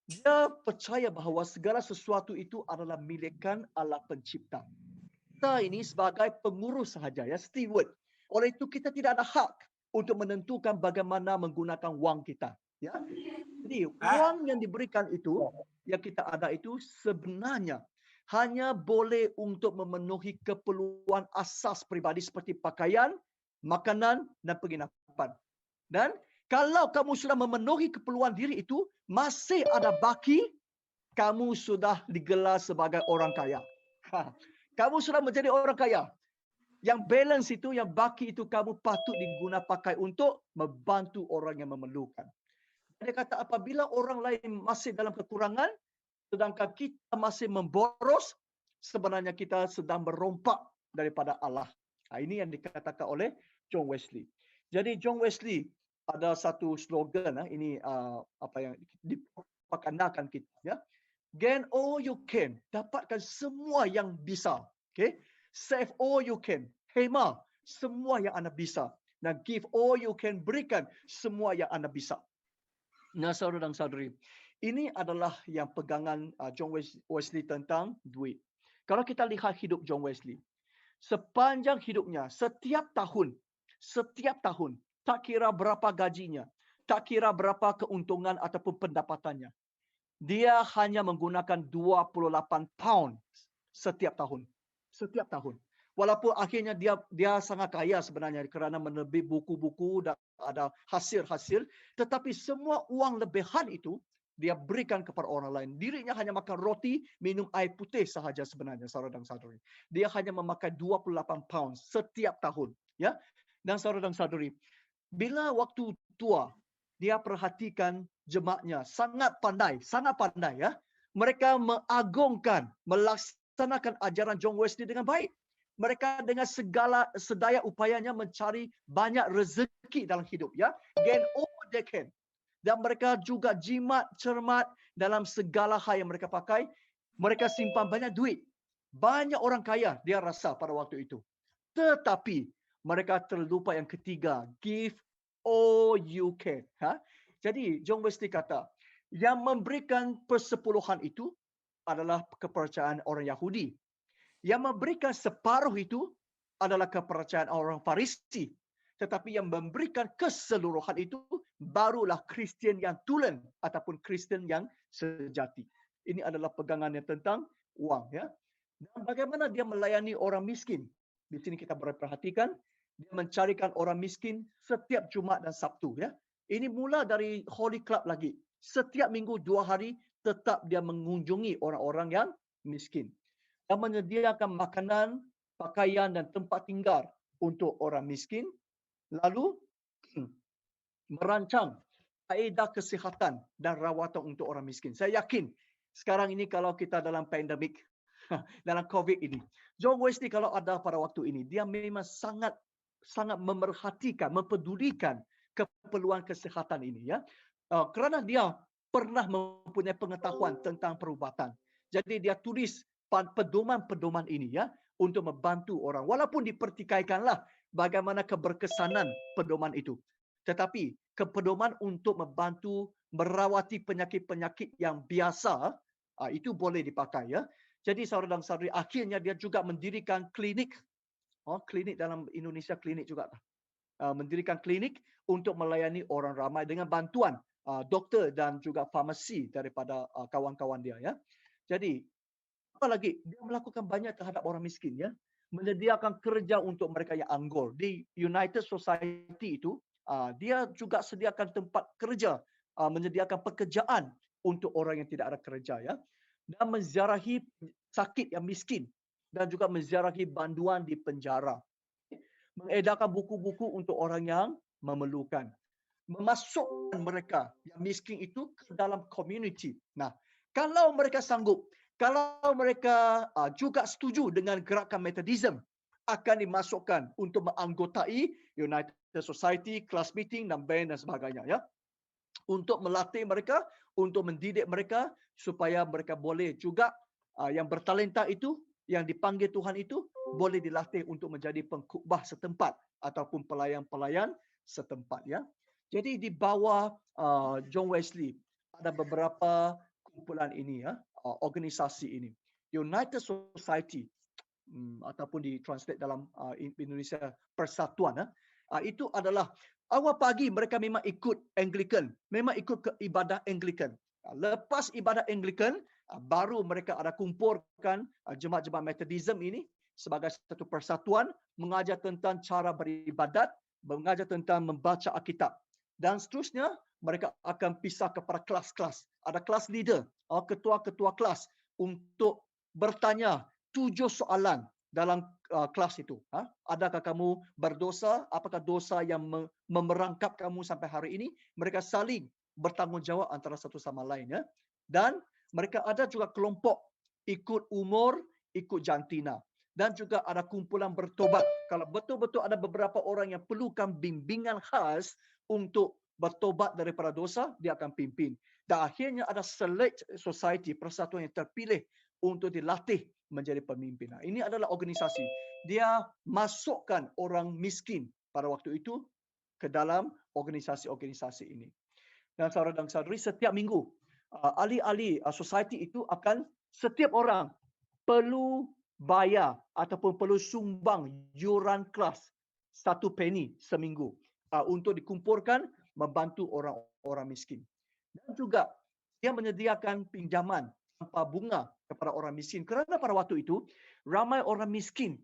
dia percaya bahawa segala sesuatu itu adalah milikkan Allah Pencipta. Kita ini sebagai pengurus sahaja, ya, steward. Oleh itu kita tidak ada hak untuk menentukan bagaimana menggunakan wang kita. Ya. Jadi uang yang diberikan itu, yang kita ada itu sebenarnya hanya boleh untuk memenuhi keperluan asas pribadi seperti pakaian, makanan, dan penginapan. Dan kalau kamu sudah memenuhi keperluan diri itu, masih ada baki, kamu sudah digelar sebagai orang kaya. Kamu sudah menjadi orang kaya. Yang balance itu, yang baki itu kamu patut diguna pakai untuk membantu orang yang memerlukan. Dia kata apabila orang lain masih dalam kekurangan, sedangkan kita masih memboros, sebenarnya kita sedang merompak daripada Allah. Ini yang dikatakan oleh John Wesley. Jadi John Wesley ada satu slogan, ini apa yang diperkenalkan kita, ya. Gain all you can, dapatkan semua yang bisa. Okay? Save all you can, hemat semua yang anda bisa. Dan give all you can, berikan semua yang anda bisa. Nah, saudara dan saudari, ini adalah yang pegangan John Wesley tentang duit. Kalau kita lihat hidup John Wesley, sepanjang hidupnya, setiap tahun, tak kira berapa gajinya, tak kira berapa keuntungan ataupun pendapatannya, dia hanya menggunakan 28 pound setiap tahun. Setiap tahun. Walaupun akhirnya dia sangat kaya sebenarnya kerana menerbit buku-buku dan ada hasil-hasil, tetapi semua uang lebihan itu dia berikan kepada orang lain. Dirinya hanya makan roti, minum air putih sahaja sebenarnya, saudara dan saudari. Dia hanya memakai 28 pound setiap tahun, ya. Dan saudara dan saudari, bila waktu tua, dia perhatikan jemaatnya sangat pandai ya. Mereka mengagungkan, melaksanakan ajaran John Wesley dengan baik. Mereka dengan segala sedaya upayanya mencari banyak rezeki dalam hidup, ya. Gain all they can. Dan mereka juga jimat, cermat dalam segala hal yang mereka pakai. Mereka simpan banyak duit. Banyak orang kaya dia rasa pada waktu itu. Tetapi mereka terlupa yang ketiga, give all you can. Jadi John Wesley kata, yang memberikan persepuluhan itu adalah kepercayaan orang Yahudi. Yang memberikan separuh itu adalah kepercayaan orang Farisi. Tetapi yang memberikan keseluruhan itu barulah Kristian yang tulen ataupun Kristian yang sejati. Ini adalah pegangannya tentang uang, ya. Dan bagaimana dia melayani orang miskin? Di sini kita perhatikan, dia mencarikan orang miskin setiap Jumaat dan Sabtu, ya. Ini mula dari Holy Club lagi. Setiap minggu 2 hari tetap dia mengunjungi orang-orang yang miskin. Dan menyediakan makanan, pakaian dan tempat tinggal untuk orang miskin. Lalu merancang kaedah kesihatan dan rawatan untuk orang miskin. Saya yakin sekarang ini kalau kita dalam pandemik, dalam COVID ini, John Wesley kalau ada pada waktu ini, dia memang sangat memerhatikan, mempedulikan keperluan kesihatan ini, ya. Kerana dia pernah mempunyai pengetahuan tentang perubatan. Jadi dia tulis pedoman-pedoman ini, ya, untuk membantu orang. Walaupun dipertikaikanlah bagaimana keberkesanan pedoman itu. Tetapi kepedoman untuk membantu merawati penyakit-penyakit yang biasa, itu boleh dipakai, ya. Jadi saudara dan saudari, akhirnya dia juga mendirikan klinik. Klinik dalam Indonesia, klinik juga. Mendirikan klinik untuk melayani orang ramai dengan bantuan doktor dan juga farmasi daripada kawan-kawan dia, ya. Jadi apa lagi, dia melakukan banyak terhadap orang miskin, ya. Menyediakan kerja untuk mereka yang anggur. Di United Society itu dia juga sediakan tempat kerja, menyediakan pekerjaan untuk orang yang tidak ada kerja, ya. Dan menziarahi sakit yang miskin dan juga menziarahi banduan di penjara. Mengedarkan buku-buku untuk orang yang memerlukan. Memasukkan mereka yang miskin itu ke dalam community. Nah, kalau mereka sanggup, kalau mereka juga setuju dengan gerakan Methodism, akan dimasukkan untuk menganggotai United Society, class meeting dan band dan sebagainya, ya. Untuk melatih mereka, untuk mendidik mereka supaya mereka boleh juga yang bertalenta itu, yang dipanggil Tuhan itu boleh dilatih untuk menjadi pengkhotbah setempat ataupun pelayan-pelayan setempat, ya. Jadi di bawah John Wesley ada beberapa kumpulan ini, ya, organisasi ini. United Society ataupun ditranslate dalam Indonesia Persatuan, itu adalah Awal pagi mereka memang ikut Anglican, memang ikut ke ibadah Anglican. Lepas ibadah Anglican, baru mereka ada kumpulkan jemaat-jemaat Methodism ini sebagai satu persatuan, mengajar tentang cara beribadat, mengajar tentang membaca Alkitab. Dan seterusnya, mereka akan pisah kepada kelas-kelas. Ada kelas leader, ketua-ketua kelas untuk bertanya 7 soalan dalam kelas itu. Adakah kamu berdosa? Apakah dosa yang memerangkap kamu sampai hari ini? Mereka saling bertanggungjawab antara satu sama lain. Ya. Dan mereka ada juga kelompok ikut umur, ikut jantina. Dan juga ada kumpulan bertobat. Kalau betul-betul ada beberapa orang yang perlukan bimbingan khas untuk bertobat daripada dosa, dia akan pimpin. Dan akhirnya ada select society, persatuan yang terpilih untuk dilatih menjadi pemimpin. Ini adalah organisasi. Dia masukkan orang miskin pada waktu itu ke dalam organisasi-organisasi ini. Dan saudara dan saudari, setiap minggu, ahli-ahli society itu akan, setiap orang perlu bayar ataupun perlu sumbang yuran kelas 1 penny seminggu untuk dikumpulkan membantu orang-orang miskin. Dan juga dia menyediakan pinjaman tanpa bunga kepada orang miskin. Kerana pada waktu itu, ramai orang miskin,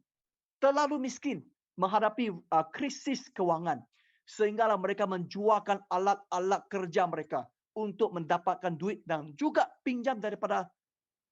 terlalu miskin menghadapi krisis kewangan. Sehinggalah mereka menjualkan alat-alat kerja mereka untuk mendapatkan duit dan juga pinjam daripada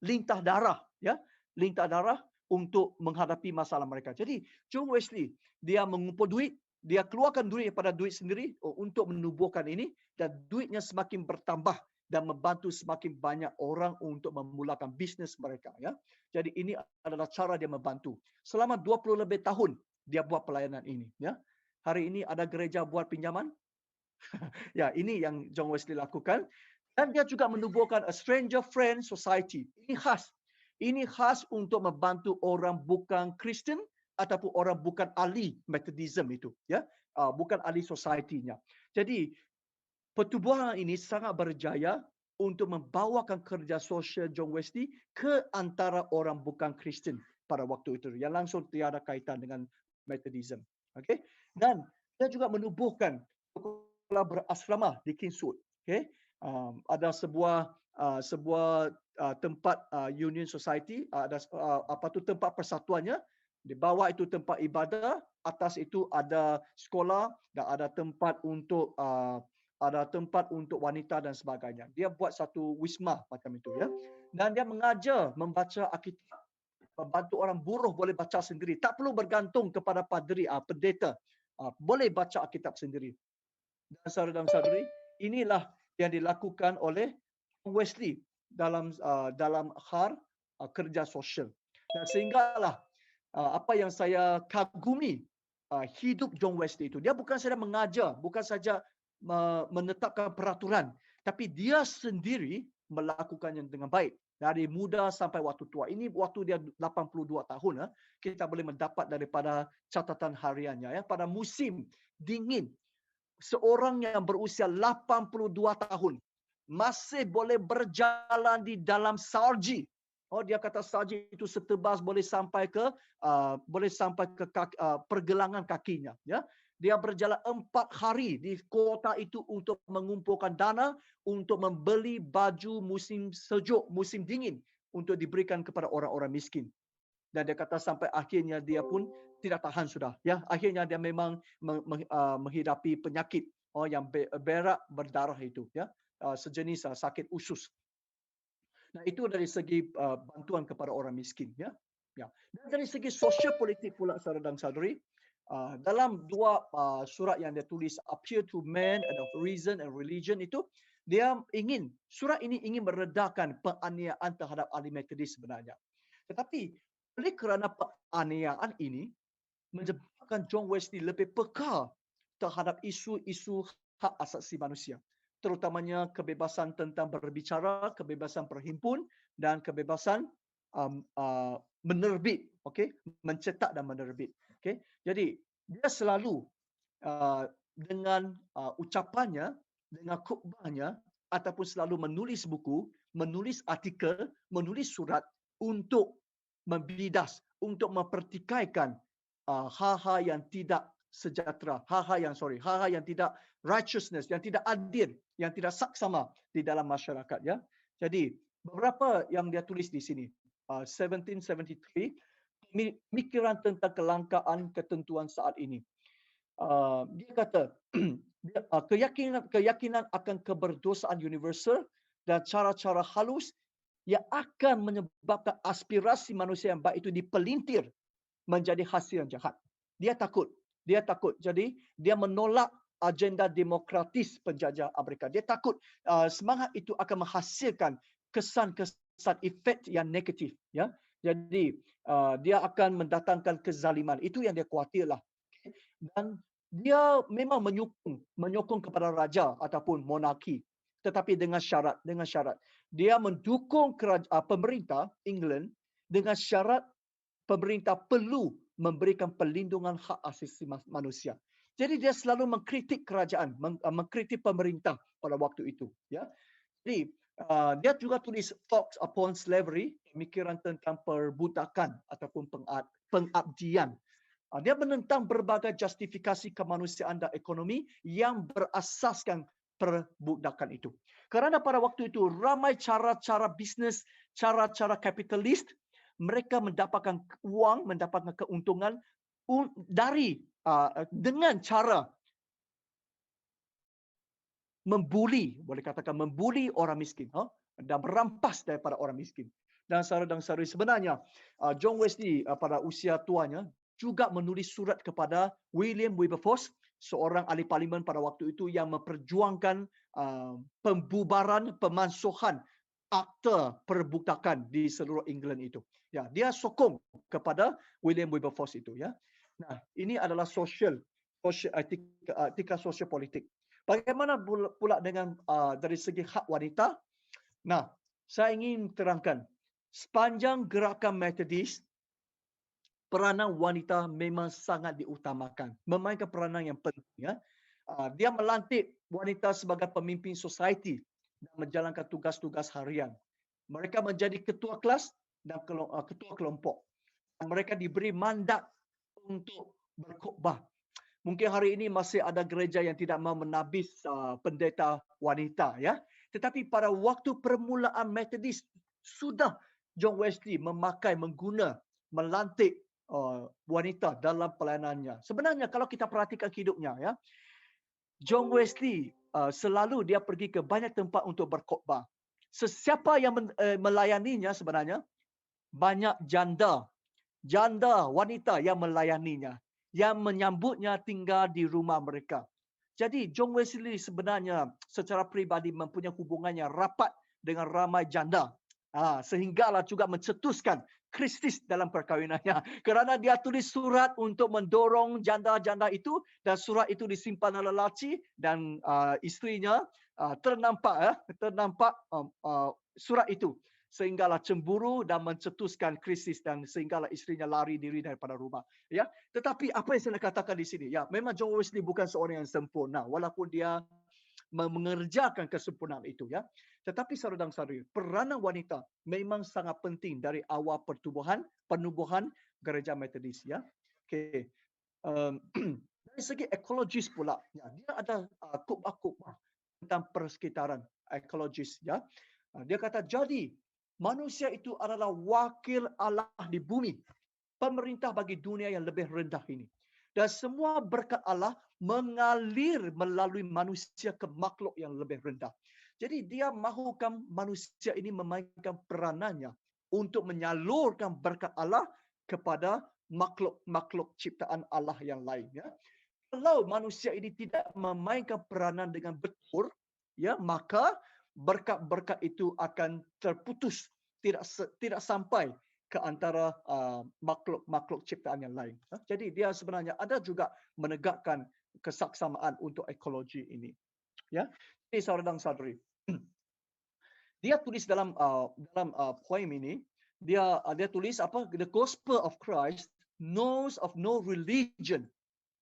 lintah darah. Ya, lintah darah untuk menghadapi masalah mereka. Jadi, John Wesley, dia mengumpul duit, dia keluarkan duit daripada duit sendiri untuk menubuhkan ini, dan duitnya semakin bertambah dan membantu semakin banyak orang untuk memulakan bisnes mereka. Ya. Jadi ini adalah cara dia membantu. Selama 20 lebih tahun dia buat pelayanan ini. Ya. Hari ini ada gereja buat pinjaman. Ya, ini yang John Wesley lakukan. Dan dia juga menubuhkan a Stranger Friend Society. Ini khas. Ini khas untuk membantu orang bukan Kristen ataupun orang bukan ahli Methodism itu. Ya, bukan ahli society-nya. Jadi pertubuhan ini sangat berjaya untuk membawakan kerja sosial John Wesley ke antara orang bukan Kristen pada waktu itu yang langsung tiada kaitan dengan Methodism. Okay? Dan dia juga menubuhkan sekolah berasrama di Kingswood. Okay? Ada sebuah tempat Union Society, ada tempat persatuannya. Di bawah itu tempat ibadah, atas itu ada sekolah dan ada tempat untuk wanita dan sebagainya. Dia buat satu wisma macam itu, ya. Dan dia mengajar membaca Alkitab, membantu orang buruh boleh baca sendiri, tak perlu bergantung kepada padri, pendeta, boleh baca Alkitab sendiri. Dan saudara dan saudari, inilah yang dilakukan oleh Wesley dalam hal kerja sosial. Dan sehinggalah apa yang saya kagumi hidup John Wesley itu, dia bukan saja mengajar, bukan saja menetapkan peraturan, tapi dia sendiri melakukannya dengan baik dari muda sampai waktu tua. Ini waktu dia 82 tahun, kita boleh mendapat daripada catatan hariannya, ya. Pada musim dingin, seorang yang berusia 82 tahun masih boleh berjalan di dalam salji. Dia kata salji itu setebas boleh sampai ke pergelangan kakinya, ya. Dia berjalan 4 hari di kota itu untuk mengumpulkan dana untuk membeli baju musim sejuk, musim dingin untuk diberikan kepada orang-orang miskin. Dan dia kata sampai akhirnya dia pun tidak tahan sudah. Ya, akhirnya dia memang menghidapi penyakit yang berak berdarah itu. Ya, sejenis sakit usus. Nah, itu dari segi bantuan kepada orang miskin. Ya, ya. Dan dari segi sosial politik pula, saudara dan saudari. Dalam 2 surat yang dia tulis, Appeal to Man and of Reason and Religion itu, surat ini ingin meredakan penganiayaan terhadap ahli Methodist sebenarnya. Tetapi oleh kerana penganiayaan ini menyebabkan John Wesley lebih peka terhadap isu-isu hak asasi manusia, terutamanya kebebasan tentang berbicara, kebebasan berhimpun dan kebebasan menerbit, mencetak dan menerbit. Jadi dia selalu dengan ucapannya, dengan khutbahnya, ataupun selalu menulis buku, menulis artikel, menulis surat untuk membidas, untuk mempertikaikan hal-hal yang tidak sejahtera, hal-hal yang tidak righteousness, yang tidak adil, yang tidak saksama di dalam masyarakat, ya. Jadi beberapa yang dia tulis di sini. 1773, pemikiran tentang kelangkaan ketentuan saat ini. Dia kata keyakinan akan keberdosaan universal dan cara-cara halus yang akan menyebabkan aspirasi manusia yang baik itu dipelintir menjadi hasil yang jahat. Dia takut. Jadi dia menolak agenda demokratis penjajah Amerika. Dia takut semangat itu akan menghasilkan kesan-kesan efek yang negatif, ya. Jadi dia akan mendatangkan kezaliman. Itu yang dia khawatirlah. Dan dia memang menyokong kepada raja ataupun monarki, tetapi dengan syarat. Dia mendukung pemerintah England dengan syarat pemerintah perlu memberikan perlindungan hak asasi manusia. Jadi dia selalu mengkritik kerajaan, mengkritik pemerintah pada waktu itu, ya. Jadi dia juga tulis Thoughts upon Slavery, pemikiran tentang perbudakan ataupun pengabdian. Dia menentang berbagai justifikasi kemanusiaan dan ekonomi yang berasaskan perbudakan itu. Kerana pada waktu itu ramai cara-cara bisnes, cara-cara kapitalis, mereka mendapatkan uang, mendapatkan keuntungan dengan cara membuli, boleh katakan membuli orang miskin, dan merampas daripada orang miskin. Dan saudara-saudari, sebenarnya John Wesley pada usia tuanya juga menulis surat kepada William Wilberforce, seorang ahli parlimen pada waktu itu yang memperjuangkan pembubaran, pemansuhan akta perbudakan di seluruh England itu. Ya, dia sokong kepada William Wilberforce itu, ya. Nah, ini adalah etika sosial politik. Bagaimana pula dengan dari segi hak wanita? Nah, saya ingin terangkan sepanjang gerakan Methodist, peranan wanita memang sangat diutamakan, memainkan peranan yang penting, ya. Dia melantik wanita sebagai pemimpin society dan menjalankan tugas-tugas harian. Mereka menjadi ketua kelas dan ketua kelompok. Mereka diberi mandat untuk berkhutbah. Mungkin hari ini masih ada gereja yang tidak mahu menabis pendeta wanita, ya. Tetapi pada waktu permulaan Methodist sudah John Wesley melantik wanita dalam pelayanannya. Sebenarnya kalau kita perhatikan hidupnya, ya, John Wesley selalu dia pergi ke banyak tempat untuk berkhutbah. Sesiapa yang melayaninya sebenarnya banyak janda wanita yang melayaninya, yang menyambutnya tinggal di rumah mereka. Jadi John Wesley sebenarnya secara peribadi mempunyai hubungan yang rapat dengan ramai janda, sehinggalah juga mencetuskan Kristus dalam perkahwinannya. Kerana dia tulis surat untuk mendorong janda-janda itu, dan surat itu disimpan oleh lelaki dan isterinya ternampak surat itu, sehinggalah cemburu dan mencetuskan Kristus, dan sehinggalah isterinya lari diri daripada rumah, ya. Tetapi apa yang saya nak katakan di sini, ya, memang John Wesley bukan seorang yang sempurna walaupun dia mengerjakan kesempurnaan itu, ya. Tetapi saudara-saudari, peranan wanita memang sangat penting dari awal penubuhan gereja Methodist, ya. Okey. Dari segi ekologis pula, ya, dia ada khutbah tentang persekitaran ekologis, ya. Dia kata, jadi manusia itu adalah wakil Allah di bumi, pemerintah bagi dunia yang lebih rendah ini. Dan semua berkat Allah mengalir melalui manusia ke makhluk yang lebih rendah. Jadi dia mahukan manusia ini memainkan peranannya untuk menyalurkan berkat Allah kepada makhluk ciptaan Allah yang lain, ya. Kalau manusia ini tidak memainkan peranan dengan betul, ya, maka berkat-berkat itu akan terputus, tidak sampai ke antara makhluk ciptaan yang lain. Jadi dia sebenarnya ada juga menegakkan kesaksamaan untuk ekologi ini, ya. Jadi saudara-saudari, dia tulis dalam poem ini, dia tulis apa? The gospel of Christ knows of no religion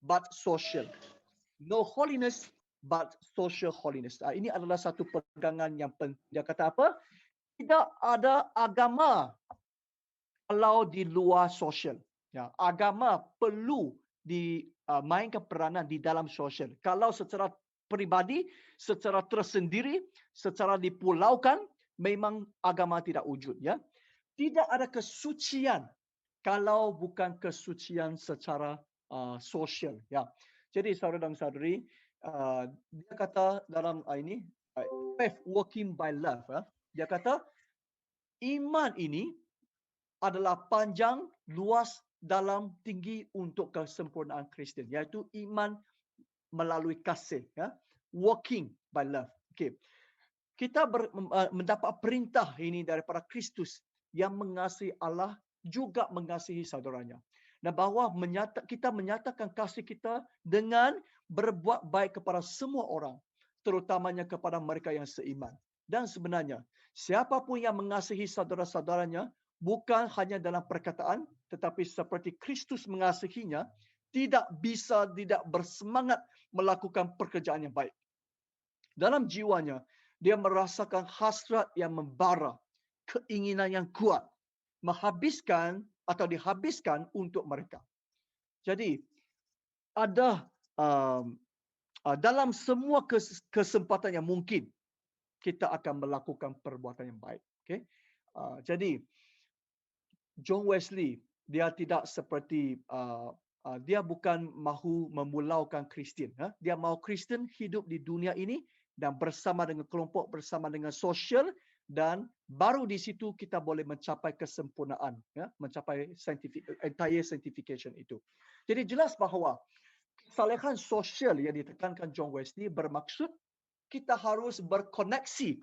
but social, no holiness but social holiness. Ini adalah satu pegangan yang penting. Dia kata apa? Tidak ada agama kalau di luar sosial. Ya, agama perlu dimainkan peranan di dalam sosial. Kalau secara pribadi, secara tersendiri, secara dipulaukan, memang agama tidak wujud. Ya, tidak ada kesucian kalau bukan kesucian secara sosial. Ya, jadi saudara dan saudari, dia kata dalam ini faith working by love. Dia kata iman ini adalah panjang, luas, dalam, tinggi untuk kesempurnaan Kristian, iaitu iman melalui kasih. Ya, working by love. Okay. Kita mendapat perintah ini daripada Kristus yang mengasihi Allah juga mengasihi saudaranya. Dan bahawa kita menyatakan kasih kita dengan berbuat baik kepada semua orang, terutamanya kepada mereka yang seiman. Dan sebenarnya, siapapun yang mengasihi saudara-saudaranya, bukan hanya dalam perkataan, tetapi seperti Kristus mengasihinya, tidak bersemangat melakukan pekerjaan yang baik. Dalam jiwanya, dia merasakan hasrat yang membara, keinginan yang kuat, dihabiskan untuk mereka. Jadi, ada dalam semua kesempatan yang mungkin, kita akan melakukan perbuatan yang baik. Okay? Jadi, John Wesley, dia tidak seperti, dia bukan mahu memulaukan Kristian. Dia mahu Kristian hidup di dunia ini dan bersama dengan kelompok, bersama dengan sosial, dan baru di situ kita boleh mencapai kesempurnaan, ya, mencapai entire sanctification itu. Jadi jelas bahawa kesalehan sosial yang ditekankan John Wesley bermaksud kita harus berkoneksi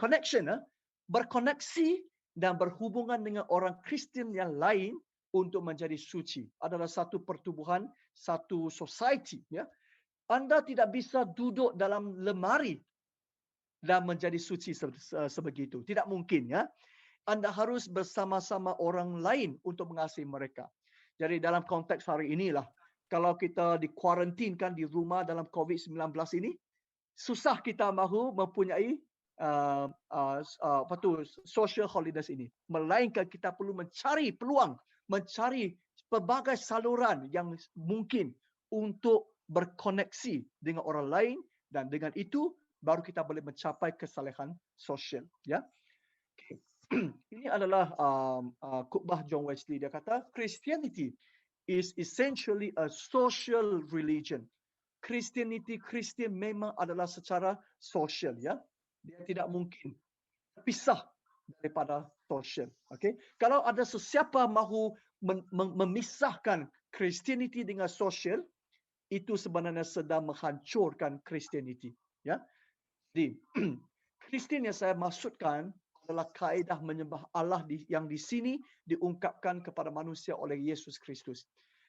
dan berhubungan dengan orang Kristian yang lain untuk menjadi suci. Adalah satu pertubuhan, satu society. Ya. Anda tidak bisa duduk dalam lemari dan menjadi suci sebegitu. Tidak mungkin. Ya. Anda harus bersama-sama orang lain untuk mengasihi mereka. Jadi dalam konteks hari inilah, kalau kita dikuarantinkan di rumah dalam COVID-19 ini, susah kita mahu mempunyai social holidays ini. Melainkan kita perlu mencari peluang, mencari pelbagai saluran yang mungkin untuk berkoneksi dengan orang lain, dan dengan itu baru kita boleh mencapai kesalehan sosial. Ya, okay. Ini adalah khutbah John Wesley. Dia kata Christianity is essentially a social religion. Kristian memang adalah secara sosial. Ya, dia tidak mungkin terpisah daripada sosial. Okay? Kalau ada sesiapa mahu memisahkan Christianity dengan sosial, itu sebenarnya sedang menghancurkan Christianity. Ya, jadi Kristian yang saya maksudkan adalah kaedah menyembah Allah yang di sini diungkapkan kepada manusia oleh Yesus Kristus.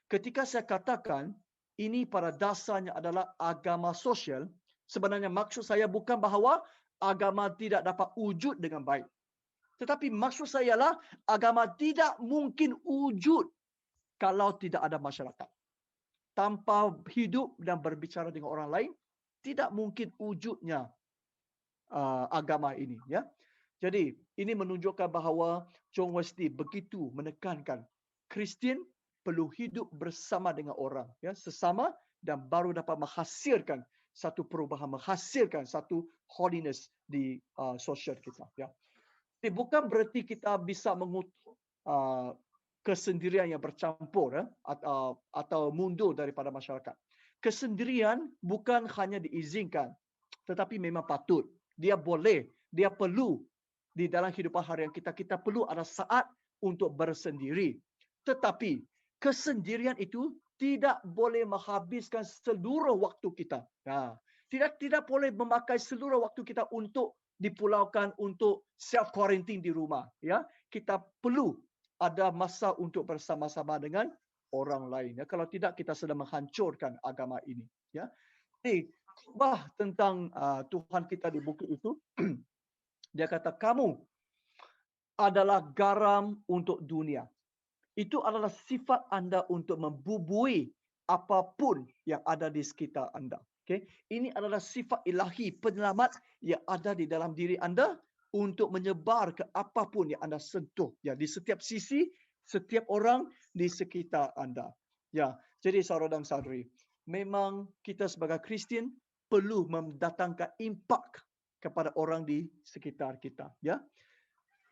Ketika saya katakan ini pada dasarnya adalah agama sosial, sebenarnya maksud saya bukan bahawa agama tidak dapat wujud dengan baik. Tetapi maksud saya adalah agama tidak mungkin wujud kalau tidak ada masyarakat. Tanpa hidup dan berbicara dengan orang lain, tidak mungkin wujudnya agama ini. Ya. Jadi ini menunjukkan bahawa John Wesley begitu menekankan Kristian perlu hidup bersama dengan orang, ya, sesama, dan baru dapat menghasilkan satu perubahan, menghasilkan satu holiness di sosial kita. Ya. Jadi bukan berarti kita bisa mengutuk kesendirian yang bercampur, atau mundur daripada masyarakat. Kesendirian bukan hanya diizinkan, tetapi memang patut. Dia boleh, dia perlu. Di dalam kehidupan harian kita perlu ada saat untuk bersendiri. Tetapi kesendirian itu tidak boleh menghabiskan seluruh waktu kita. Nah, tidak boleh memakai seluruh waktu kita untuk dipulaukan, untuk self quarantine di rumah. Ya, kita perlu ada masa untuk bersama-sama dengan orang lain. Ya, kalau tidak kita sedang menghancurkan agama ini. Ya, jadi khutbah tentang Tuhan kita di buku itu. Dia kata, kamu adalah garam untuk dunia. Itu adalah sifat anda untuk membubui apapun yang ada di sekitar anda. Okay? Ini adalah sifat ilahi penyelamat yang ada di dalam diri anda untuk menyebar ke apapun yang anda sentuh. Ya, di setiap sisi, setiap orang di sekitar anda. Ya, jadi saudara dan saudari, memang kita sebagai Kristian perlu mendatangkan impak kepada orang di sekitar kita. Ya,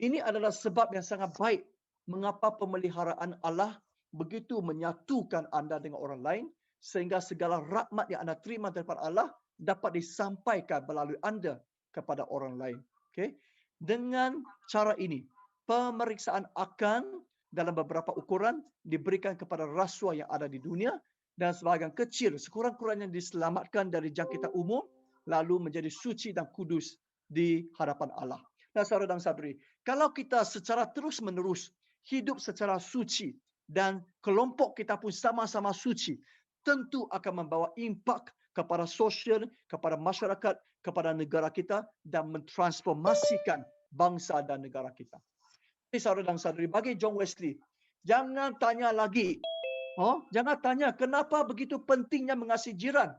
ini adalah sebab yang sangat baik mengapa pemeliharaan Allah begitu menyatukan anda dengan orang lain sehingga segala rahmat yang anda terima daripada Allah dapat disampaikan melalui anda kepada orang lain. Okay? Dengan cara ini, pemeriksaan akan dalam beberapa ukuran diberikan kepada rasuah yang ada di dunia dan sebahagian kecil sekurang-kurangnya diselamatkan dari jangkitan umum lalu menjadi suci dan kudus di hadapan Allah. Nah, saudara dan saudari, kalau kita secara terus-menerus hidup secara suci dan kelompok kita pun sama-sama suci, tentu akan membawa impak kepada sosial, kepada masyarakat, kepada negara kita dan mentransformasikan bangsa dan negara kita. Jadi saudara dan saudari, bagi John Wesley, jangan tanya lagi. Jangan tanya kenapa begitu pentingnya mengasihi jiran.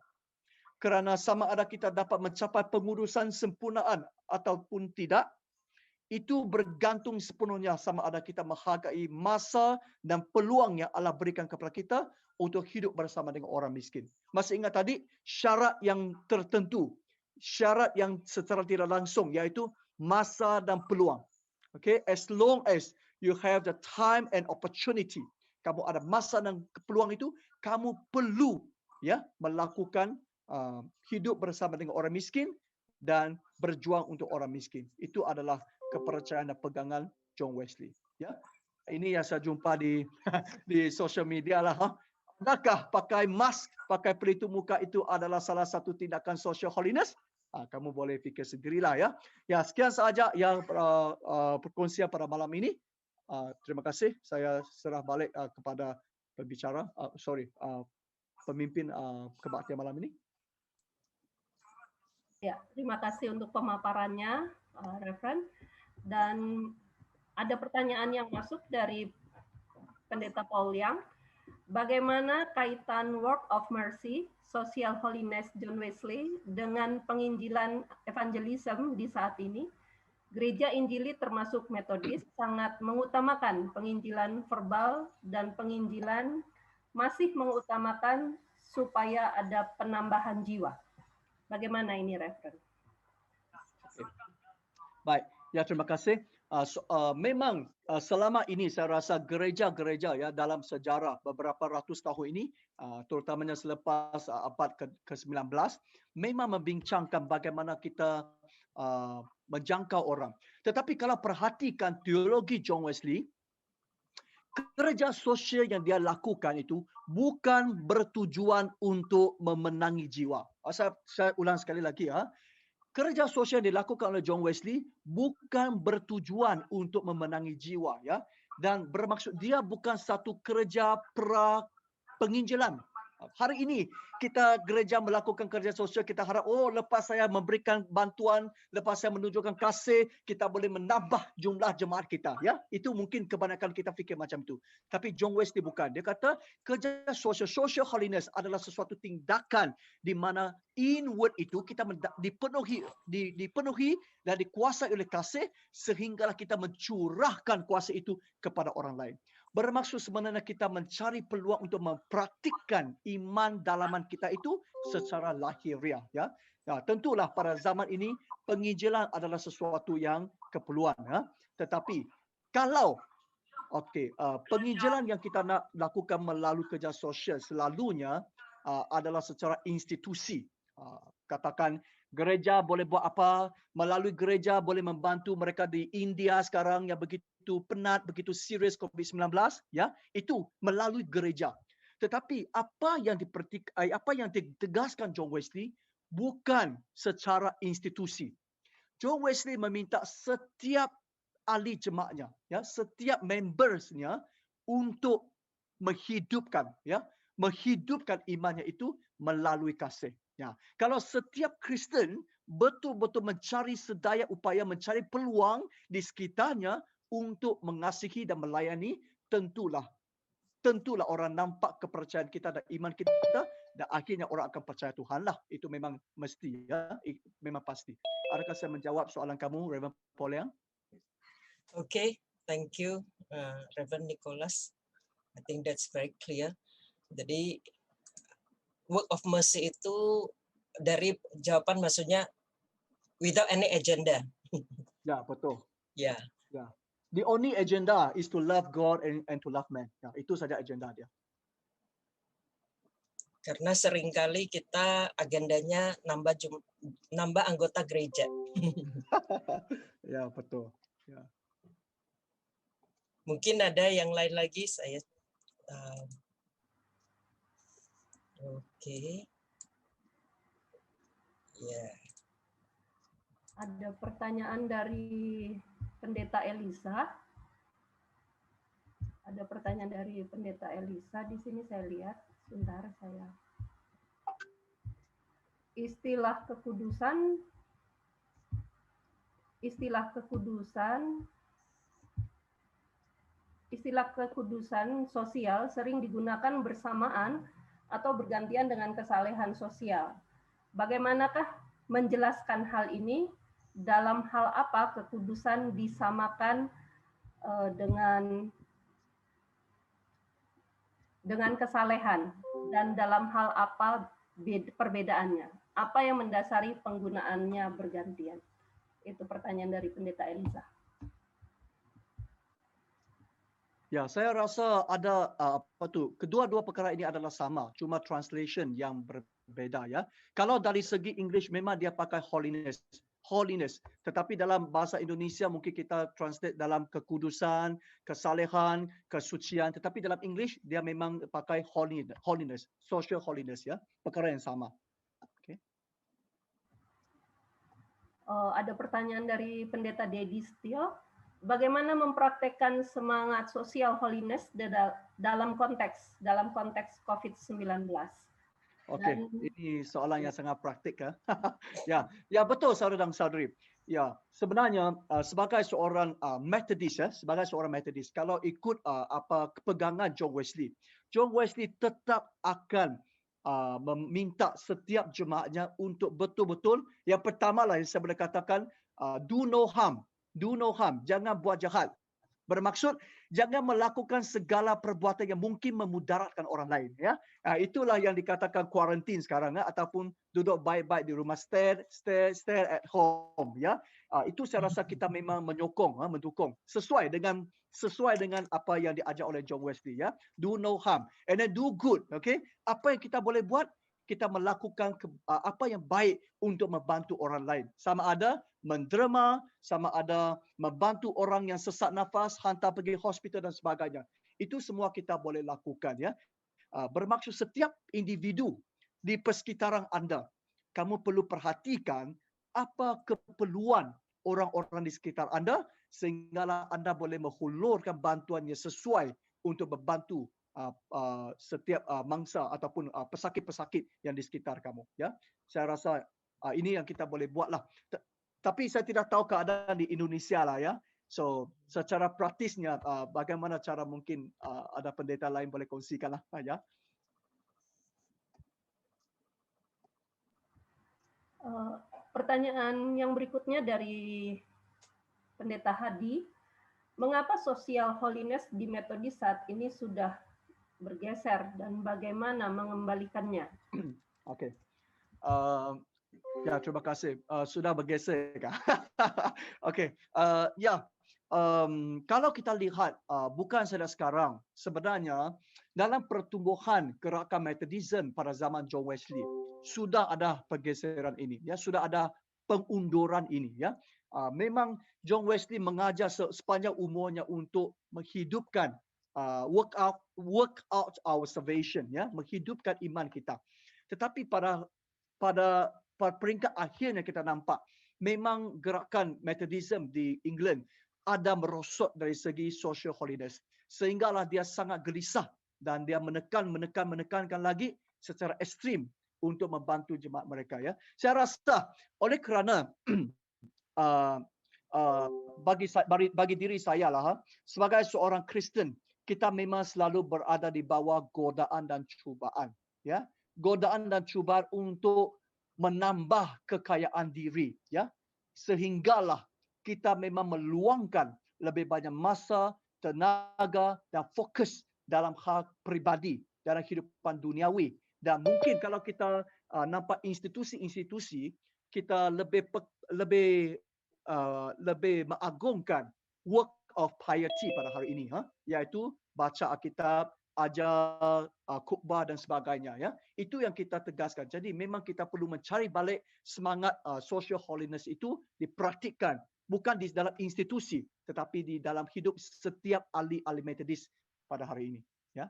Kerana sama ada kita dapat mencapai pengurusan sempurnaan ataupun tidak, itu bergantung sepenuhnya sama ada kita menghargai masa dan peluang yang Allah berikan kepada kita untuk hidup bersama dengan orang miskin. Masih ingat tadi syarat yang tertentu, syarat yang secara tidak langsung iaitu masa dan peluang. Okay, as long as you have the time and opportunity, kamu ada masa dan peluang itu, kamu perlu melakukan hidup bersama dengan orang miskin dan berjuang untuk orang miskin. Itu adalah kepercayaan dan pegangan John Wesley. Ya, ini yang saya jumpa di social media lah. Adakah pakai mask, pakai pelitup muka itu adalah salah satu tindakan social holiness? Kamu boleh fikir sendirilah ya. Ya, sekian sahaja yang perkongsian pada malam ini. Terima kasih. Saya serah balik kepada pembicara, pemimpin kebaktian malam ini. Ya, terima kasih untuk pemaparannya, Reverend. Dan ada pertanyaan yang masuk dari Pendeta Paul Yang. Bagaimana kaitan Work of Mercy, Social Holiness John Wesley dengan penginjilan evangelism di saat ini? Gereja Injili termasuk Metodis sangat mengutamakan penginjilan verbal dan penginjilan masih mengutamakan supaya ada penambahan jiwa. Bagaimana ini, Reverend? Baik, ya terima kasih. Memang selama ini saya rasa gereja-gereja ya dalam sejarah beberapa ratus tahun ini, terutamanya selepas abad ke-19, memang membincangkan bagaimana kita menjangkau orang. Tetapi kalau perhatikan teologi John Wesley, kerja sosial yang dia lakukan itu bukan bertujuan untuk memenangi jiwa. Saya ulang sekali lagi ya. Kerja sosial yang dilakukan oleh John Wesley bukan bertujuan untuk memenangi jiwa ya, dan bermaksud dia bukan satu kerja penginjilan. Hari ini kita gereja melakukan kerja sosial, kita harap lepas saya memberikan bantuan, lepas saya menunjukkan kasih, kita boleh menambah jumlah jemaat kita ya. Itu mungkin kebanyakan kita fikir macam itu. Tapi John Wesley bukan. Dia kata kerja social holiness adalah sesuatu tindakan di mana inward itu kita dipenuhi dan dikuasai oleh kasih sehinggalah kita mencurahkan kuasa itu kepada orang lain. Bermaksud sebenarnya kita mencari peluang untuk mempraktikkan iman dalaman kita itu secara lahiriah ya. Tentulah pada zaman ini penginjilan adalah sesuatu yang keperluan ya. Tetapi kalau penginjilan yang kita nak lakukan melalui kerja sosial selalunya adalah secara institusi. Katakan gereja boleh buat apa, melalui gereja boleh membantu mereka di India sekarang yang begitu penat, begitu serius COVID-19 ya, itu melalui gereja. Tetapi apa yang ditegaskan John Wesley bukan secara institusi. John Wesley meminta setiap ahli jemaatnya ya, setiap membersnya untuk menghidupkan imannya itu melalui kasih. Ya, kalau setiap Kristen betul-betul mencari sedaya upaya, mencari peluang di sekitarnya untuk mengasihi dan melayani, tentulah orang nampak kepercayaan kita dan iman kita dan akhirnya orang akan percaya Tuhan lah. Itu memang mesti ya, memang pasti. Adakah saya menjawab soalan kamu, Reverend Paul Yang? Okay, thank you, Reverend Nicholas. I think that's very clear. Jadi work of mercy itu dari jawaban maksudnya without any agenda. Ya, betul. Ya. Ya. The only agenda is to love God and to love man. Ya, itu saja agenda dia. Karena seringkali kita agendanya nambah anggota gereja. Ya, betul. Ya. Mungkin ada yang lain lagi saya. Oke. Ya. Ada pertanyaan dari Pendeta Elisa. Ada pertanyaan dari Pendeta Elisa. Di sini saya lihat. Sebentar saya. Istilah kekudusan sosial sering digunakan bersamaan atau bergantian dengan kesalehan sosial. Bagaimanakah menjelaskan hal ini? Dalam hal apa kekudusan disamakan dengan kesalehan, dan dalam hal apa perbedaannya? Apa yang mendasari penggunaannya bergantian? Itu pertanyaan dari Pendeta Elisa. Ya, saya rasa ada kedua-dua perkara ini adalah sama, cuma translation yang berbeda ya. Kalau dari segi English memang dia pakai holiness, tetapi dalam bahasa Indonesia mungkin kita translate dalam kekudusan, kesalehan, kesucian, tetapi dalam English dia memang pakai holiness, social holiness ya, perkara yang sama. Okay. Ada pertanyaan dari Pendeta Dedi Setio. Bagaimana mempraktekkan semangat social holiness dalam konteks COVID-19? Okey, ini soalan yang sangat praktik ya. Ya betul saudara dan saudari. Ya, sebenarnya sebagai seorang Methodist kalau ikut pegangan John Wesley tetap akan meminta setiap jemaatnya untuk betul-betul yang pertamalah yang saya boleh katakan do no harm, jangan buat jahat. Bermaksud jangan melakukan segala perbuatan yang mungkin memudaratkan orang lain ya. Itulah yang dikatakan kuarantin sekarang ataupun duduk baik-baik di rumah, stay at home ya. Itu saya rasa kita memang mendukung sesuai dengan apa yang diajar oleh John Wesley ya. Do no harm and then do good, okay? Apa yang kita boleh buat? Kita melakukan apa yang baik untuk membantu orang lain. Sama ada menderma, sama ada membantu orang yang sesak nafas, hantar pergi hospital dan sebagainya. Itu semua kita boleh lakukan ya. Bermaksud setiap individu di persekitaran anda, kamu perlu perhatikan apa keperluan orang-orang di sekitar anda sehinggalah anda boleh menghulurkan bantuan yang sesuai untuk membantu setiap mangsa ataupun pesakit-pesakit yang di sekitar kamu ya. Saya rasa ini yang kita boleh buatlah. Tapi saya tidak tahu keadaan di Indonesia lah ya. So secara praktisnya bagaimana cara mungkin ada pendeta lain boleh kongsikan lah ya. Pertanyaan yang berikutnya dari Pendeta Hadi. Mengapa social holiness di Metodis saat ini sudah bergeser dan bagaimana mengembalikannya? Okey. Ya, terima kasih. Sudah bergeser kan? Okey. Ya, kalau kita lihat bukan saja sekarang, sebenarnya dalam pertumbuhan gerakan Methodism pada zaman John Wesley sudah ada pergeseran ini ya, sudah ada pengunduran ini ya. Memang John Wesley mengajar sepanjang umurnya untuk menghidupkan work out our salvation ya, menghidupkan iman kita. Tetapi pada peringkat akhirnya kita nampak memang gerakan Methodism di England ada merosot dari segi social holiness sehinggalah dia sangat gelisah dan dia menekankan lagi secara ekstrim untuk membantu jemaat mereka ya. Saya rasa oleh kerana bagi diri saya lah sebagai seorang Kristen, kita memang selalu berada di bawah godaan dan cubaan ya. Godaan dan cubaan untuk menambah kekayaan diri ya, sehinggalah kita memang meluangkan lebih banyak masa, tenaga dan fokus dalam hal pribadi dalam kehidupan duniawi. Dan mungkin kalau kita nampak institusi-institusi, kita lebih mengagungkan work of piety pada hari ini, iaitu baca Alkitab, ajar khutbah dan sebagainya, ya. Itu yang kita tegaskan. Jadi memang kita perlu mencari balik semangat social holiness itu dipraktikkan bukan di dalam institusi tetapi di dalam hidup setiap ahli-ahli metodis pada hari ini, ya.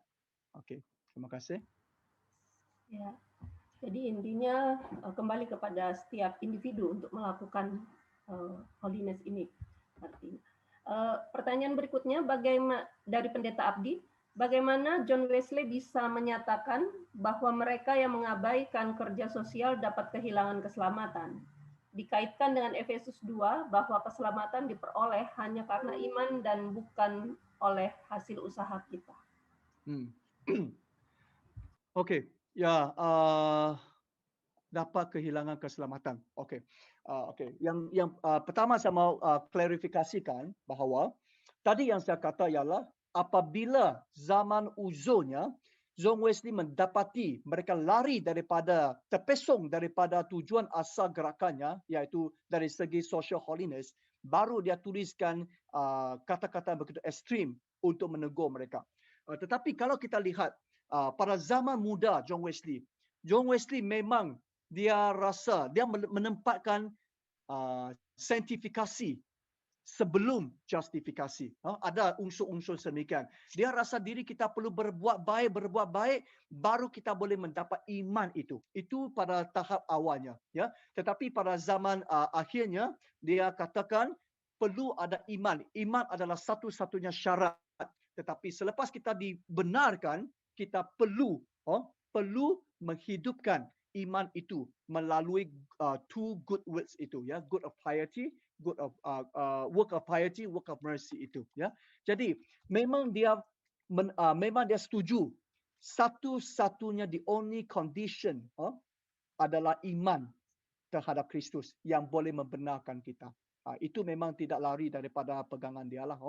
Okey, terima kasih. Ya. Jadi intinya kembali kepada setiap individu untuk melakukan holiness ini. Artinya. Pertanyaan berikutnya, bagaimana dari Pendeta Abdi, bagaimana John Wesley bisa menyatakan bahwa mereka yang mengabaikan kerja sosial dapat kehilangan keselamatan? Dikaitkan dengan Efesus 2 bahwa keselamatan diperoleh hanya karena iman dan bukan oleh hasil usaha kita. Okey, ya, dapat kehilangan keselamatan. Okey. Okey. Yang pertama saya mau klarifikasikan bahawa tadi yang saya kata ialah apabila zaman uzurnya John Wesley mendapati mereka lari daripada terpesong daripada tujuan asal gerakannya, iaitu dari segi social holiness, baru dia tuliskan kata-kata begitu ekstrim untuk menegur mereka. Tetapi kalau kita lihat pada zaman muda John Wesley memang dia rasa dia menempatkan sanctifikasi sebelum justifikasi. Ada unsur-unsur sedemikian. Dia rasa diri kita perlu berbuat baik, baru kita boleh mendapat iman itu. Itu pada tahap awalnya, ya. Tetapi pada zaman akhirnya dia katakan perlu ada iman. Iman adalah satu-satunya syarat. Tetapi selepas kita dibenarkan, kita perlu menghidupkan iman itu melalui two good words itu, ya, good of piety, good of work of piety, work of mercy itu, ya. Jadi memang dia setuju satu-satunya the only condition adalah iman terhadap Kristus yang boleh membenarkan kita. Itu memang tidak lari daripada pegangan dia lah.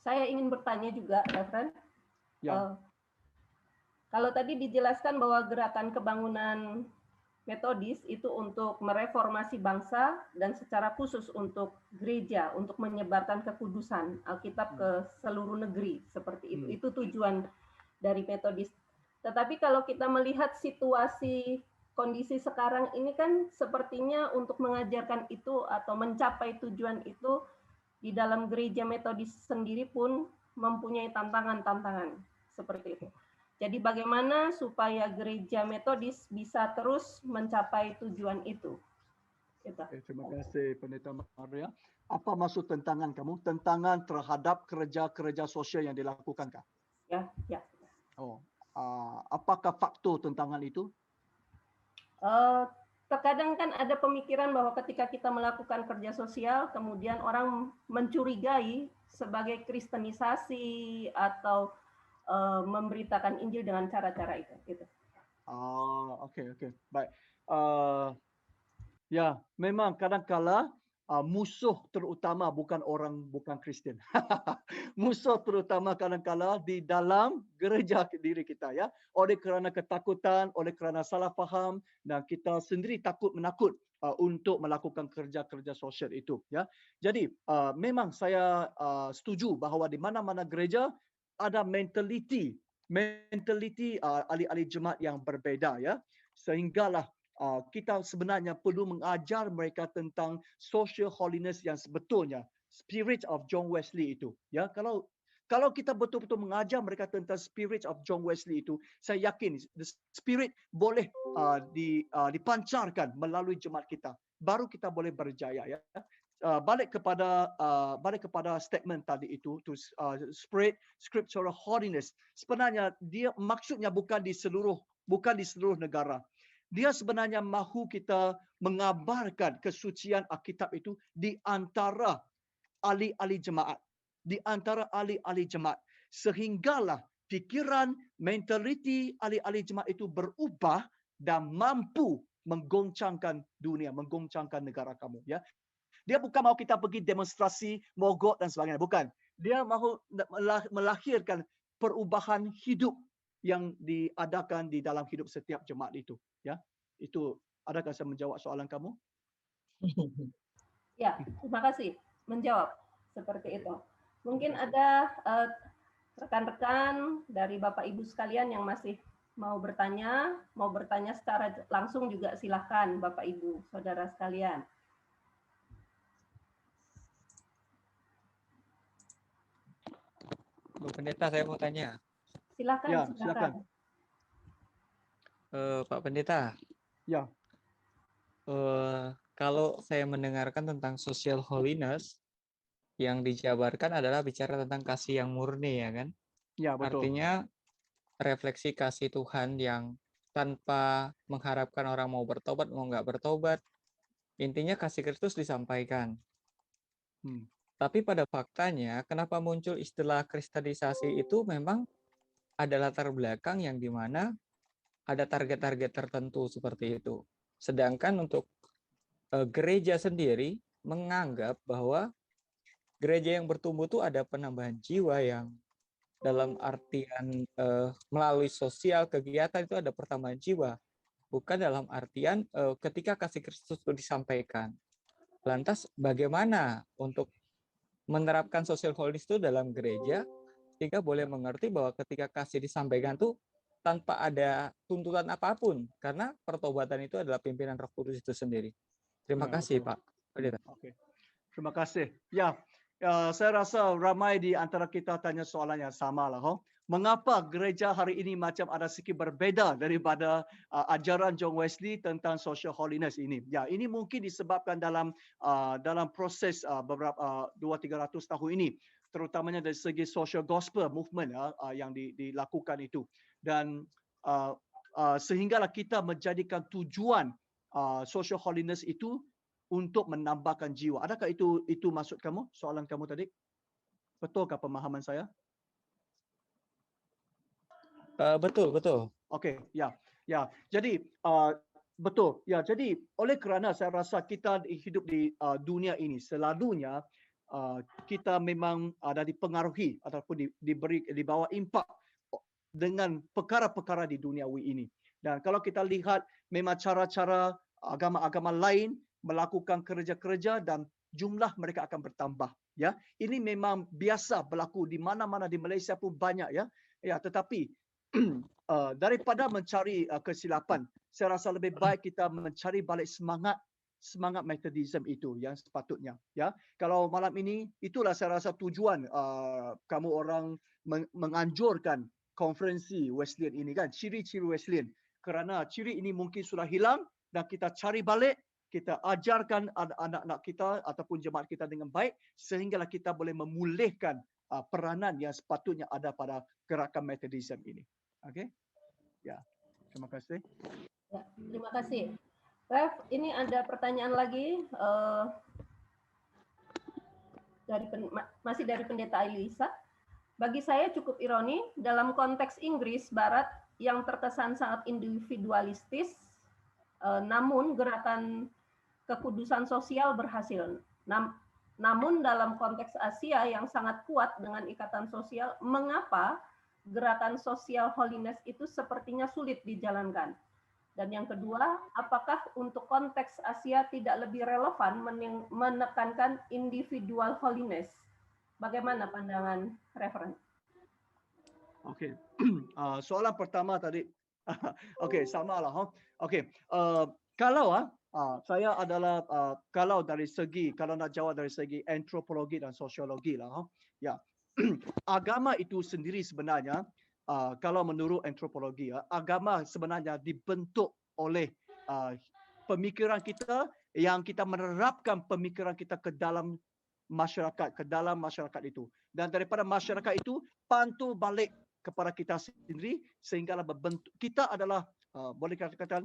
Saya ingin bertanya juga, Reverend. Ya. Kalau tadi dijelaskan bahwa gerakan kebangunan metodis itu untuk mereformasi bangsa dan secara khusus untuk gereja, untuk menyebarkan kekudusan Alkitab ke seluruh negeri, seperti itu. Itu tujuan dari metodis. Tetapi kalau kita melihat situasi kondisi sekarang ini kan sepertinya untuk mengajarkan itu atau mencapai tujuan itu di dalam gereja metodis sendiri pun mempunyai tantangan-tantangan seperti itu. Jadi bagaimana supaya gereja metodis bisa terus mencapai tujuan itu? Terima kasih Pendeta Maria. Apa maksud tantangan kamu? Tantangan terhadap kerja-kerja sosial yang dilakukan kah? Ya. Apakah faktor tantangan itu? Terkadang kan ada pemikiran bahwa ketika kita melakukan kerja sosial, kemudian orang mencurigai sebagai kristenisasi atau memberitakan Injil dengan cara-cara itu. Gitu. Okey. Baik. Ya, memang kadang-kala musuh terutama bukan Kristen. Musuh terutama kadang-kala di dalam gereja diri kita, ya. Oleh kerana ketakutan, oleh kerana salah faham dan kita sendiri takut-menakut untuk melakukan kerja-kerja sosial itu, ya. Jadi memang saya setuju bahawa di mana-mana gereja ada mentaliti ahli-ahli jemaat yang berbeza, ya. Sehinggalah kita sebenarnya perlu mengajar mereka tentang social holiness yang sebetulnya, spirit of John Wesley itu, ya. Kalau kita betul-betul mengajar mereka tentang spirit of John Wesley itu, saya yakin the spirit boleh dipancarkan melalui jemaat kita, baru kita boleh berjaya, ya. Balik kepada statement tadi itu, to spread scriptural holiness. Sebenarnya dia maksudnya bukan di seluruh negara. Dia sebenarnya mahu kita mengabarkan kesucian Alkitab itu di antara ahli-ahli jemaat. Sehinggalah fikiran, mentaliti ahli-ahli jemaat itu berubah dan mampu menggoncangkan dunia, menggoncangkan negara kamu. Ya, dia bukan mau kita pergi demonstrasi, mogok dan sebagainya. Bukan. Dia mahu melahirkan perubahan hidup yang diadakan di dalam hidup setiap jemaat itu. Ya, itu. Adakah saya menjawab soalan kamu? Ya, terima kasih. Menjawab seperti itu. Mungkin ada rekan-rekan dari Bapak Ibu sekalian yang masih mau bertanya secara langsung juga silahkan Bapak Ibu, saudara sekalian. Bu Pendeta, saya mau tanya. Silakan, Ya, silakan. Pak Pendeta. Ya. Kalau saya mendengarkan tentang social holiness, yang dijabarkan adalah bicara tentang kasih yang murni, ya kan? Ya, betul. Artinya refleksi kasih Tuhan yang tanpa mengharapkan orang mau bertobat, mau nggak bertobat. Intinya kasih Kristus disampaikan. Tapi pada faktanya, kenapa muncul istilah kristenisasi itu memang ada latar belakang yang dimana ada target-target tertentu seperti itu. Sedangkan untuk gereja sendiri menganggap bahwa gereja yang bertumbuh itu ada penambahan jiwa yang dalam artian melalui sosial kegiatan itu ada pertambahan jiwa. Bukan dalam artian ketika kasih Kristus itu disampaikan. Lantas bagaimana untuk menerapkan social holiness itu dalam gereja sehingga boleh mengerti bahwa ketika kasih disampaikan itu tanpa ada tuntutan apapun, karena pertobatan itu adalah pimpinan Roh Kudus itu sendiri. Terima kasih, Pak Pendeta. Oke. Terima kasih. Ya, saya rasa ramai di antara kita tanya soalan yang sama lah. Mengapa gereja hari ini macam ada sedikit berbeza daripada ajaran John Wesley tentang social holiness ini? Ya, ini mungkin disebabkan dalam proses beberapa 200-300 tahun ini, terutamanya dari segi social gospel movement yang dilakukan itu. Dan sehinggalah kita menjadikan tujuan social holiness itu untuk menambahkan jiwa. Adakah itu maksud kamu? Soalan kamu tadi? Betulkah pemahaman saya? Betul. Okey, ya. Jadi betul. Ya, jadi oleh kerana saya rasa kita hidup di dunia ini selalunya kita memang ada dipengaruhi ataupun di bawah impak dengan perkara-perkara di duniawi ini. Dan kalau kita lihat memang cara-cara agama-agama lain melakukan kerja-kerja dan jumlah mereka akan bertambah. Ya, ini memang biasa berlaku di mana-mana di Malaysia pun banyak ya. Ya, tetapi daripada mencari kesilapan, saya rasa lebih baik kita mencari balik semangat Methodism itu yang sepatutnya. Ya, kalau malam ini itulah saya rasa tujuan kamu orang menganjurkan konferensi Wesleyan ini kan, ciri-ciri Wesleyan. Kerana ciri ini mungkin sudah hilang dan kita cari balik, kita ajarkan anak-anak kita ataupun jemaat kita dengan baik sehinggalah kita boleh memulihkan peranan yang sepatutnya ada pada gerakan Methodism ini. Okey? Ya. Terima kasih. Ya, terima kasih. Rev, ini ada pertanyaan lagi masih dari Pendeta Elisa. Bagi saya cukup ironi dalam konteks Inggris Barat yang terkesan sangat individualistis, namun gerakan kekudusan sosial berhasil. Namun dalam konteks Asia yang sangat kuat dengan ikatan sosial, mengapa gerakan social holiness itu sepertinya sulit dijalankan? Dan yang kedua, apakah untuk konteks Asia tidak lebih relevan menekankan individual holiness? Bagaimana pandangan referen? Okey. Soalan pertama tadi. Okey, samalah. Okey. Kalau saya adalah kalau nak jawab dari segi antropologi dan sosiologi lah. Ya. Agama itu sendiri sebenarnya kalau menurut antropologi agama sebenarnya dibentuk oleh pemikiran kita yang kita menerapkan pemikiran kita ke dalam masyarakat itu, dan daripada masyarakat itu pantul balik kepada kita sendiri sehinggalah berbentuk kita adalah boleh katakan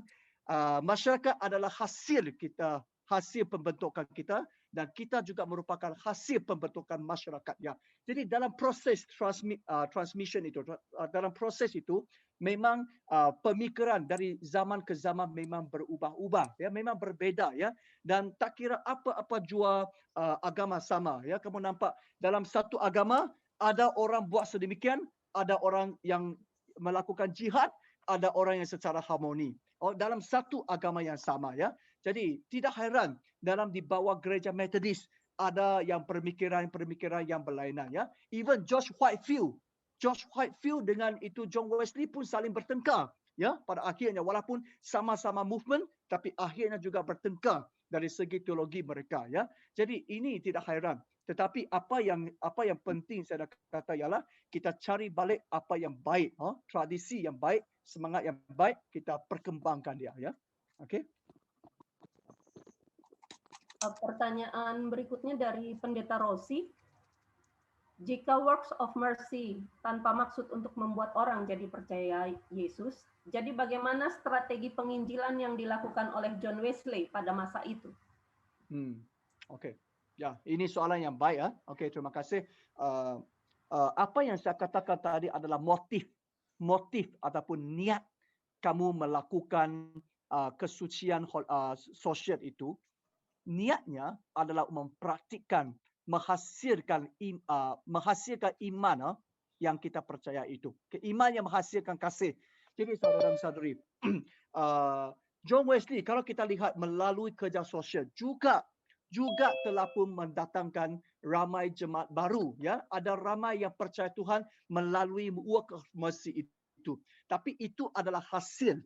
masyarakat adalah hasil kita hasil pembentukan kita, dan kita juga merupakan hasil pembentukan masyarakatnya. Jadi dalam proses transmission itu, dalam proses itu memang pemikiran dari zaman ke zaman memang berubah-ubah, ya, memang berbeza, ya, dan tak kira apa-apa jua agama sama, ya. Kamu nampak dalam satu agama ada orang buat sedemikian, ada orang yang melakukan jihad, ada orang yang secara harmoni. Dalam satu agama yang sama, ya. Jadi tidak heran dalam di bawah gereja Methodist ada yang pemikiran yang berlainan, ya. Even George Whitefield dengan itu John Wesley pun saling bertengkar, ya, pada akhirnya, walaupun sama-sama movement tapi akhirnya juga bertengkar dari segi teologi mereka, ya. Jadi ini tidak heran. Tetapi apa yang penting saya nak kata ialah kita cari balik apa yang baik, tradisi yang baik, semangat yang baik, kita perkembangkan dia, ya. Okey. Pertanyaan berikutnya dari Pendeta Rossi. Jika works of mercy tanpa maksud untuk membuat orang jadi percaya Yesus, jadi bagaimana strategi penginjilan yang dilakukan oleh John Wesley pada masa itu? Okey. Ya, ini soalan yang baik, ya. Okey, terima kasih. Apa yang saya katakan tadi adalah motif ataupun niat kamu melakukan kesucian sosial itu. Niatnya adalah mempraktikkan, menghasilkan iman yang kita percaya itu. Iman yang menghasilkan kasih. Jadi saudara dan saudari, John Wesley kalau kita lihat melalui kerja sosial juga telah pun mendatangkan ramai jemaat baru, ya. Ada ramai yang percaya Tuhan melalui work of mercy itu. Tapi itu adalah hasil,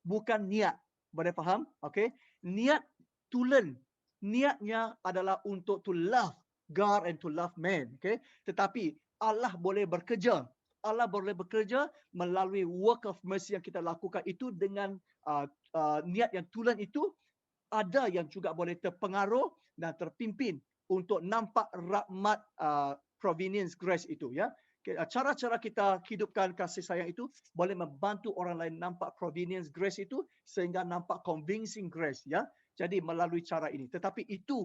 bukan niat. Boleh faham? Okey. Niat niatnya adalah untuk to love God and to love man, okey. Tetapi Allah boleh bekerja melalui work of mercy yang kita lakukan itu dengan niat yang tulen itu. Ada yang juga boleh terpengaruh dan terpimpin untuk nampak rahmat providence grace itu, ya. Cara-cara kita hidupkan kasih sayang itu boleh membantu orang lain nampak providence grace itu sehingga nampak convincing grace, ya. Jadi melalui cara ini. Tetapi itu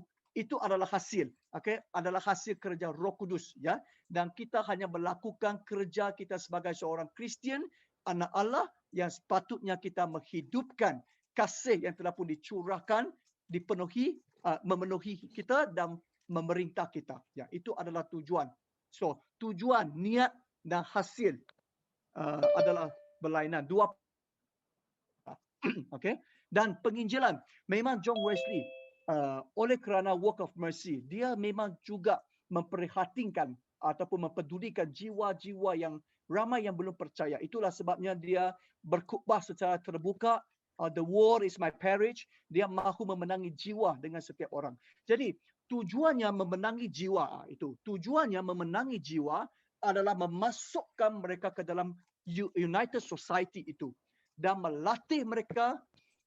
adalah hasil, okey, adalah hasil kerja Roh Kudus, ya. Dan kita hanya melakukan kerja kita sebagai seorang Kristian, anak Allah, yang sepatutnya kita menghidupkan kasih yang telah pun dicurahkan, memenuhi kita dan memerintah kita. Ya, itu adalah tujuan. So, tujuan, niat dan hasil adalah berlainan. Dua. Okey. Dan penginjilan, memang John Wesley oleh kerana work of mercy, dia memang juga memperhatikan ataupun mempedulikan jiwa-jiwa yang ramai yang belum percaya. Itulah sebabnya dia berkhutbah secara terbuka. The war is my parish. Dia mahu memenangi jiwa dengan setiap orang. Jadi tujuannya memenangi jiwa itu. Tujuannya memenangi jiwa adalah memasukkan mereka ke dalam United Society itu dan melatih mereka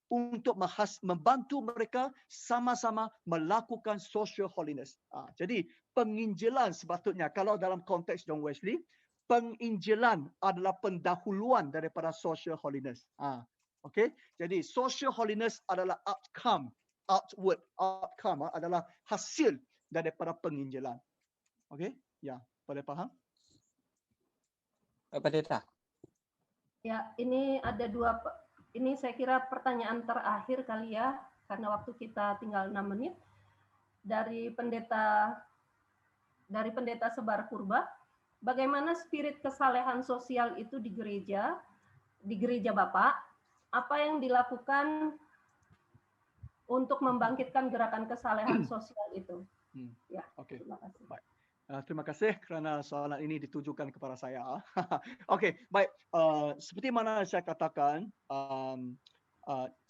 untuk membantu mereka sama-sama melakukan social holiness. Jadi penginjilan sepatutnya, kalau dalam konteks John Wesley, penginjilan adalah pendahuluan daripada social holiness. Okey. Jadi social holiness adalah outcome adalah hasil daripada penginjilan. Okey? Ya, boleh faham? Pendeta. Ya, ini ada ini saya kira pertanyaan terakhir kali ya, karena waktu kita tinggal 6 menit. Dari pendeta Sebar Purba, bagaimana spirit kesalehan sosial itu di gereja Bapak? Apa yang dilakukan untuk membangkitkan gerakan kesalehan sosial itu? Ya, Okey. terima kasih. Baik. Terima kasih kerana soalan ini ditujukan kepada saya. Okey, baik. Seperti mana saya katakan,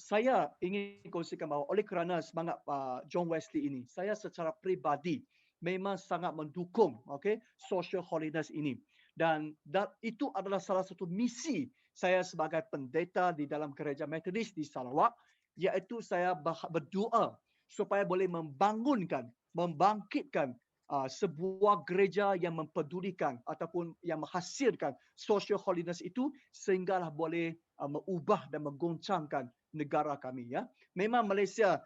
saya ingin kongsikan bahawa oleh kerana semangat John Wesley ini, saya secara peribadi memang sangat mendukung, okey, social holiness ini. Dan itu adalah salah satu misi saya sebagai pendeta di dalam gereja Methodist di Sarawak, iaitu saya berdoa supaya boleh membangkitkan sebuah gereja yang mempedulikan ataupun yang menghasilkan social holiness itu sehinggalah boleh mengubah dan menggoncangkan negara kami, ya. Memang Malaysia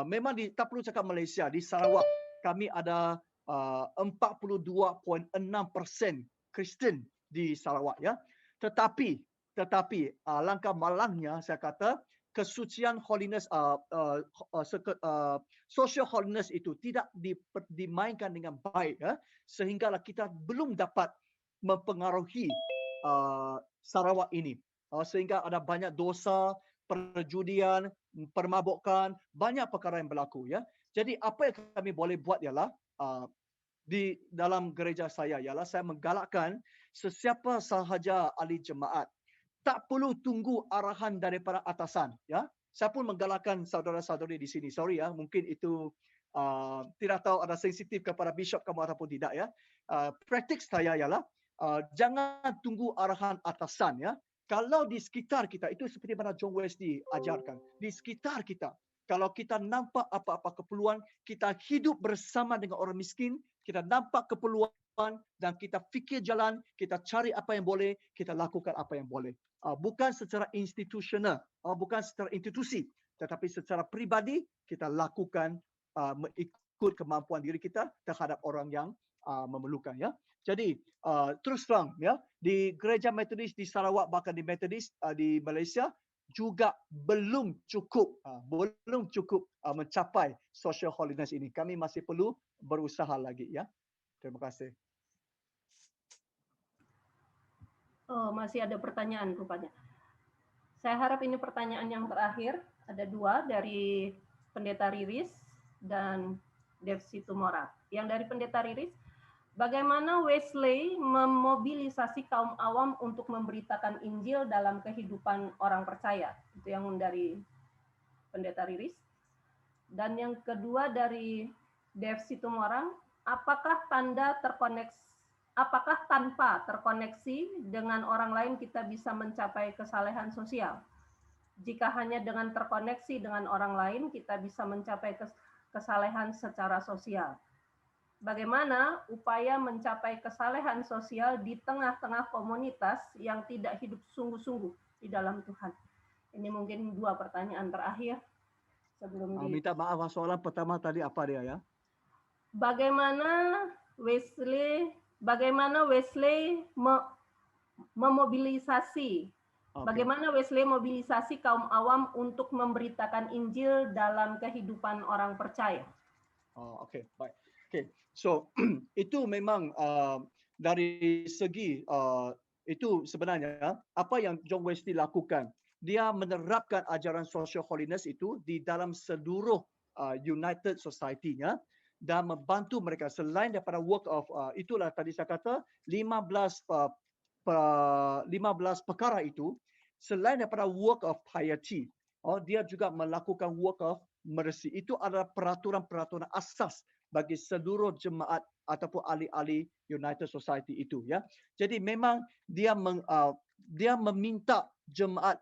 memang tak perlu cakap Malaysia, di Sarawak kami ada 42.6% Kristen di Sarawak ya. Tetapi alangkah malangnya saya kata kesucian holiness social holiness itu tidak dimainkan dengan baik ya, sehinggalah kita belum dapat mempengaruhi Sarawak ini. Sehingga ada banyak dosa, perjudian, permabukan, banyak perkara yang berlaku ya. Jadi apa yang kami boleh buat ialah di dalam gereja saya ialah saya menggalakkan sesiapa sahaja ahli jemaat tak perlu tunggu arahan daripada atasan ya. Saya pun menggalakkan saudara-saudari di sini. Sorry ya, mungkin itu tidak tahu ada sensitif kepada bishop kamu ataupun tidak ya. Praktik saya ialah jangan tunggu arahan atasan ya. Kalau di sekitar kita, itu seperti mana John Wesley ajarkan, di sekitar kita, kalau kita nampak apa-apa keperluan, kita hidup bersama dengan orang miskin, kita nampak keperluan dan kita fikir jalan, kita cari apa yang boleh, kita lakukan apa yang boleh. Bukan secara institusional, bukan secara institusi, tetapi secara pribadi kita lakukan mengikut kemampuan diri kita terhadap orang yang memerlukan ya. Jadi terus terang ya, di gereja Metodis di Sarawak bahkan di Metodis di Malaysia juga belum cukup mencapai social holiness ini. Kami masih perlu berusaha lagi ya. Terima kasih. Oh, masih ada pertanyaan rupanya. Saya harap ini pertanyaan yang terakhir. Ada 2 dari Pendeta Riris dan Devsi Tumora. Yang dari Pendeta Riris, bagaimana Wesley memobilisasi kaum awam untuk memberitakan Injil dalam kehidupan orang percaya? Itu yang dari Pendeta Riris. Dan yang kedua dari Devsi Tumora, apakah tanpa terkoneksi dengan orang lain kita bisa mencapai kesalehan sosial? Jika hanya dengan terkoneksi dengan orang lain kita bisa mencapai kesalehan secara sosial. Bagaimana upaya mencapai kesalehan sosial di tengah-tengah komunitas yang tidak hidup sungguh-sungguh di dalam Tuhan? Ini mungkin 2 pertanyaan terakhir sebelum minta maaf, soalan pertama tadi apa dia ya? Bagaimana Wesley memobilisasi Bagaimana Wesley mobilisasi kaum awam untuk memberitakan Injil dalam kehidupan orang percaya? Okey, baik. Okey, so itu memang dari segi itu sebenarnya apa yang John Wesley lakukan. Dia menerapkan ajaran social holiness itu di dalam seluruh United Society-nya dan membantu mereka selain daripada work of itulah tadi saya kata 15 perkara itu, selain daripada work of piety, dia juga melakukan work of mercy. Itu adalah peraturan-peraturan asas bagi seluruh jemaat ataupun ahli-ahli United Society itu ya. Jadi memang dia meminta jemaat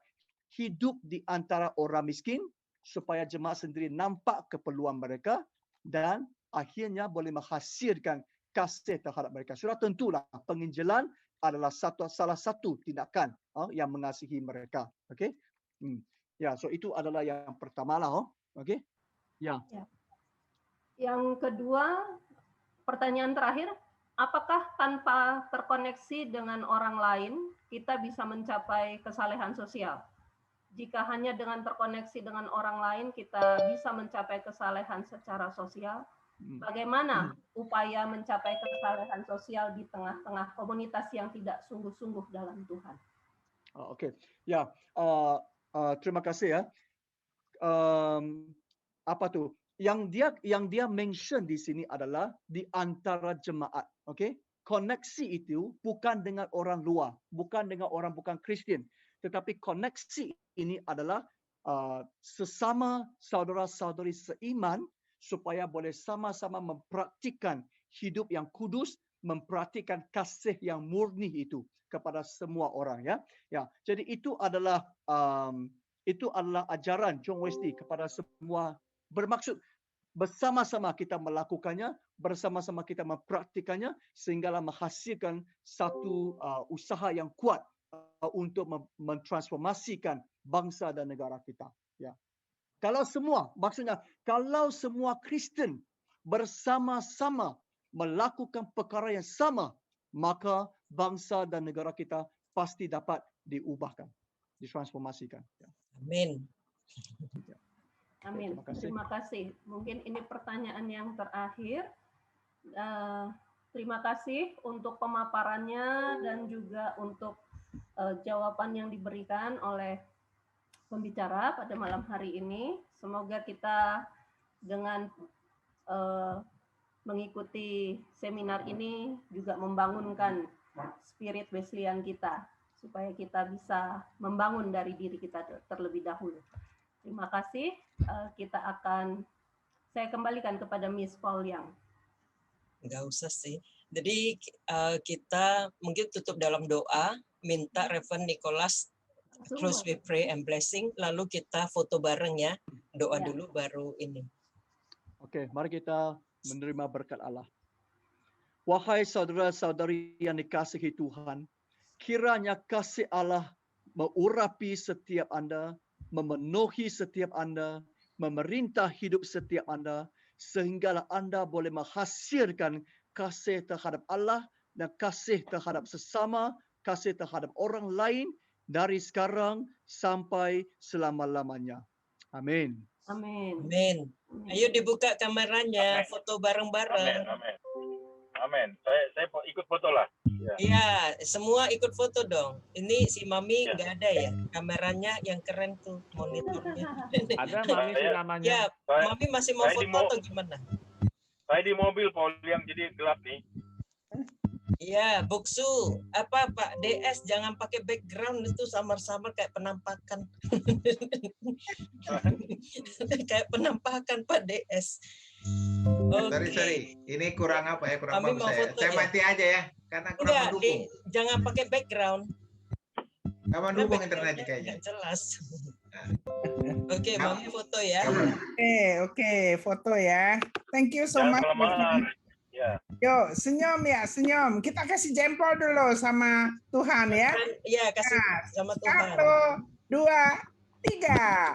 hidup di antara orang miskin supaya jemaat sendiri nampak keperluan mereka dan akhirnya boleh menghasilkan kasih terhadap mereka. Sudah tentulah penginjilan adalah salah satu tindakan yang mengasihi mereka. Okey. Ya, so itu adalah yang pertamalah. Okey. Ya. Yang kedua, pertanyaan terakhir, apakah tanpa terkoneksi dengan orang lain kita bisa mencapai kesalehan sosial? Jika hanya dengan terkoneksi dengan orang lain kita bisa mencapai kesalehan secara sosial, bagaimana upaya mencapai kesalehan sosial di tengah-tengah komunitas yang tidak sungguh-sungguh dalam Tuhan? Okey. Ya, terima kasih ya. Apa tu? Yang dia mention di sini adalah di antara jemaat. Okey? Koneksi itu bukan dengan orang luar, bukan dengan orang bukan Kristian, tetapi koneksi ini adalah sesama saudara-saudari seiman supaya boleh sama-sama mempraktikkan hidup yang kudus, mempraktikkan kasih yang murni itu kepada semua orang ya. Ya, jadi itu adalah ajaran John Wesley kepada semua, bermaksud bersama-sama kita melakukannya, bersama-sama kita mempraktikannya sehinggalah menghasilkan satu usaha yang kuat untuk mentransformasikan bangsa dan negara kita. Ya. Kalau semua, maksudnya kalau semua Kristen bersama-sama melakukan perkara yang sama, maka bangsa dan negara kita pasti dapat diubahkan, ditransformasikan. Amin. Amin. Terima kasih. Mungkin ini pertanyaan yang terakhir. Terima kasih untuk pemaparannya dan juga untuk jawaban yang diberikan oleh pembicara pada malam hari ini. Semoga kita dengan mengikuti seminar ini juga membangunkan spirit Wesleyan kita, supaya kita bisa membangun dari diri kita terlebih dahulu. Terima kasih. Saya kembalikan kepada Miss Paul Yang. Enggak usah sih. Jadi kita mungkin tutup dalam doa, minta Reverend Nicholas close with prayer and blessing, lalu kita foto bareng ya. Doa dulu baru ini. Oke, mari kita menerima berkat Allah. Wahai saudara-saudari yang dikasihi Tuhan, kiranya kasih Allah mengurapi setiap Anda, memenuhi setiap Anda, memerintah hidup setiap Anda, sehinggalah Anda boleh menghasilkan kasih terhadap Allah dan kasih terhadap sesama, kasih terhadap orang lain dari sekarang sampai selama-lamanya. Amin. Amin. Amin. Ayo dibuka kameranya, foto bareng-bareng. Amin. Amin. Saya ikut foto lah. Iya, semua ikut foto dong. Ini si Mami nggak ada ya, kameranya yang keren tuh, monitornya. Ada Mami sih namanya. Ya, Mami masih mau foto atau gimana? Saya di mobil, Paul, yang jadi gelap nih. Iya, Buksu. Apa Pak DS, jangan pakai background itu samar-samar kayak penampakan. Kayak penampakan Pak DS. Sorry. Ini kurang apa ya? Kurang Mami bagus saya. Saya mati aja ya, karena kurang mendukung. Jangan pakai background. Nggak mendukung internetnya kayaknya. Nggak jelas. Oke, Mami foto ya. Oke, foto ya. Thank you so much. Ya. Yo, senyum ya, senyum. Kita kasih jempol dulu sama Tuhan ya. Iya, kasih sama Tuhan. 1, 2,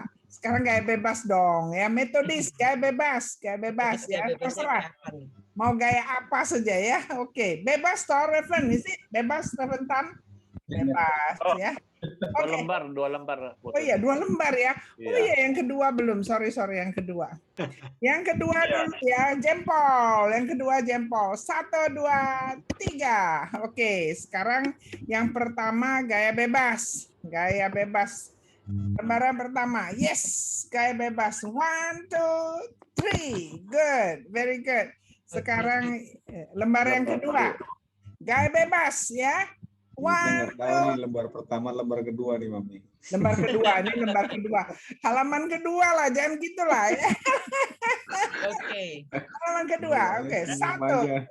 3. Sekarang gaya bebas dong ya. Metodis, gaya bebas ya. Terserah. Mau gaya apa saja ya. Oke, bebas toh Reverend. Bebas Reverend Tan. Bebas ya. Okay. 2 lembar. Oh iya, 2 lembar ya. Oh iya, yang kedua belum. Sorry, yang kedua. Yang kedua dulu ya, jempol. Yang kedua jempol. 1, 2, 3. Oke, sekarang yang pertama gaya bebas. Gaya bebas. Lembaran pertama. Yes, gaya bebas. 1, 2, 3. Good, very good. Sekarang lembaran yang kedua. Gaya bebas ya. Tahu nih lembar pertama, lembar kedua nih Mami. Lembar kedua, ini lembar kedua. Halaman kedua lah, jangan gitulah ya. Oke. Halaman kedua, oke. 1, 2,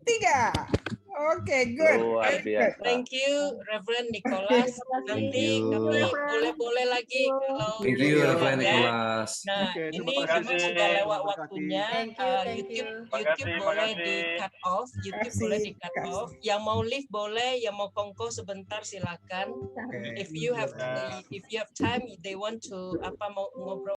3. Oke, good. Thank you, Reverend Nicholas. Nanti kami boleh lagi kalau. Thank you, Reverend Nicholas. Nah, ini memang sudah lewat waktunya. YouTube boleh di cut off. Yang mau live boleh, yang mau kongko sebentar silakan. If you have time, they want to mau ngobrol.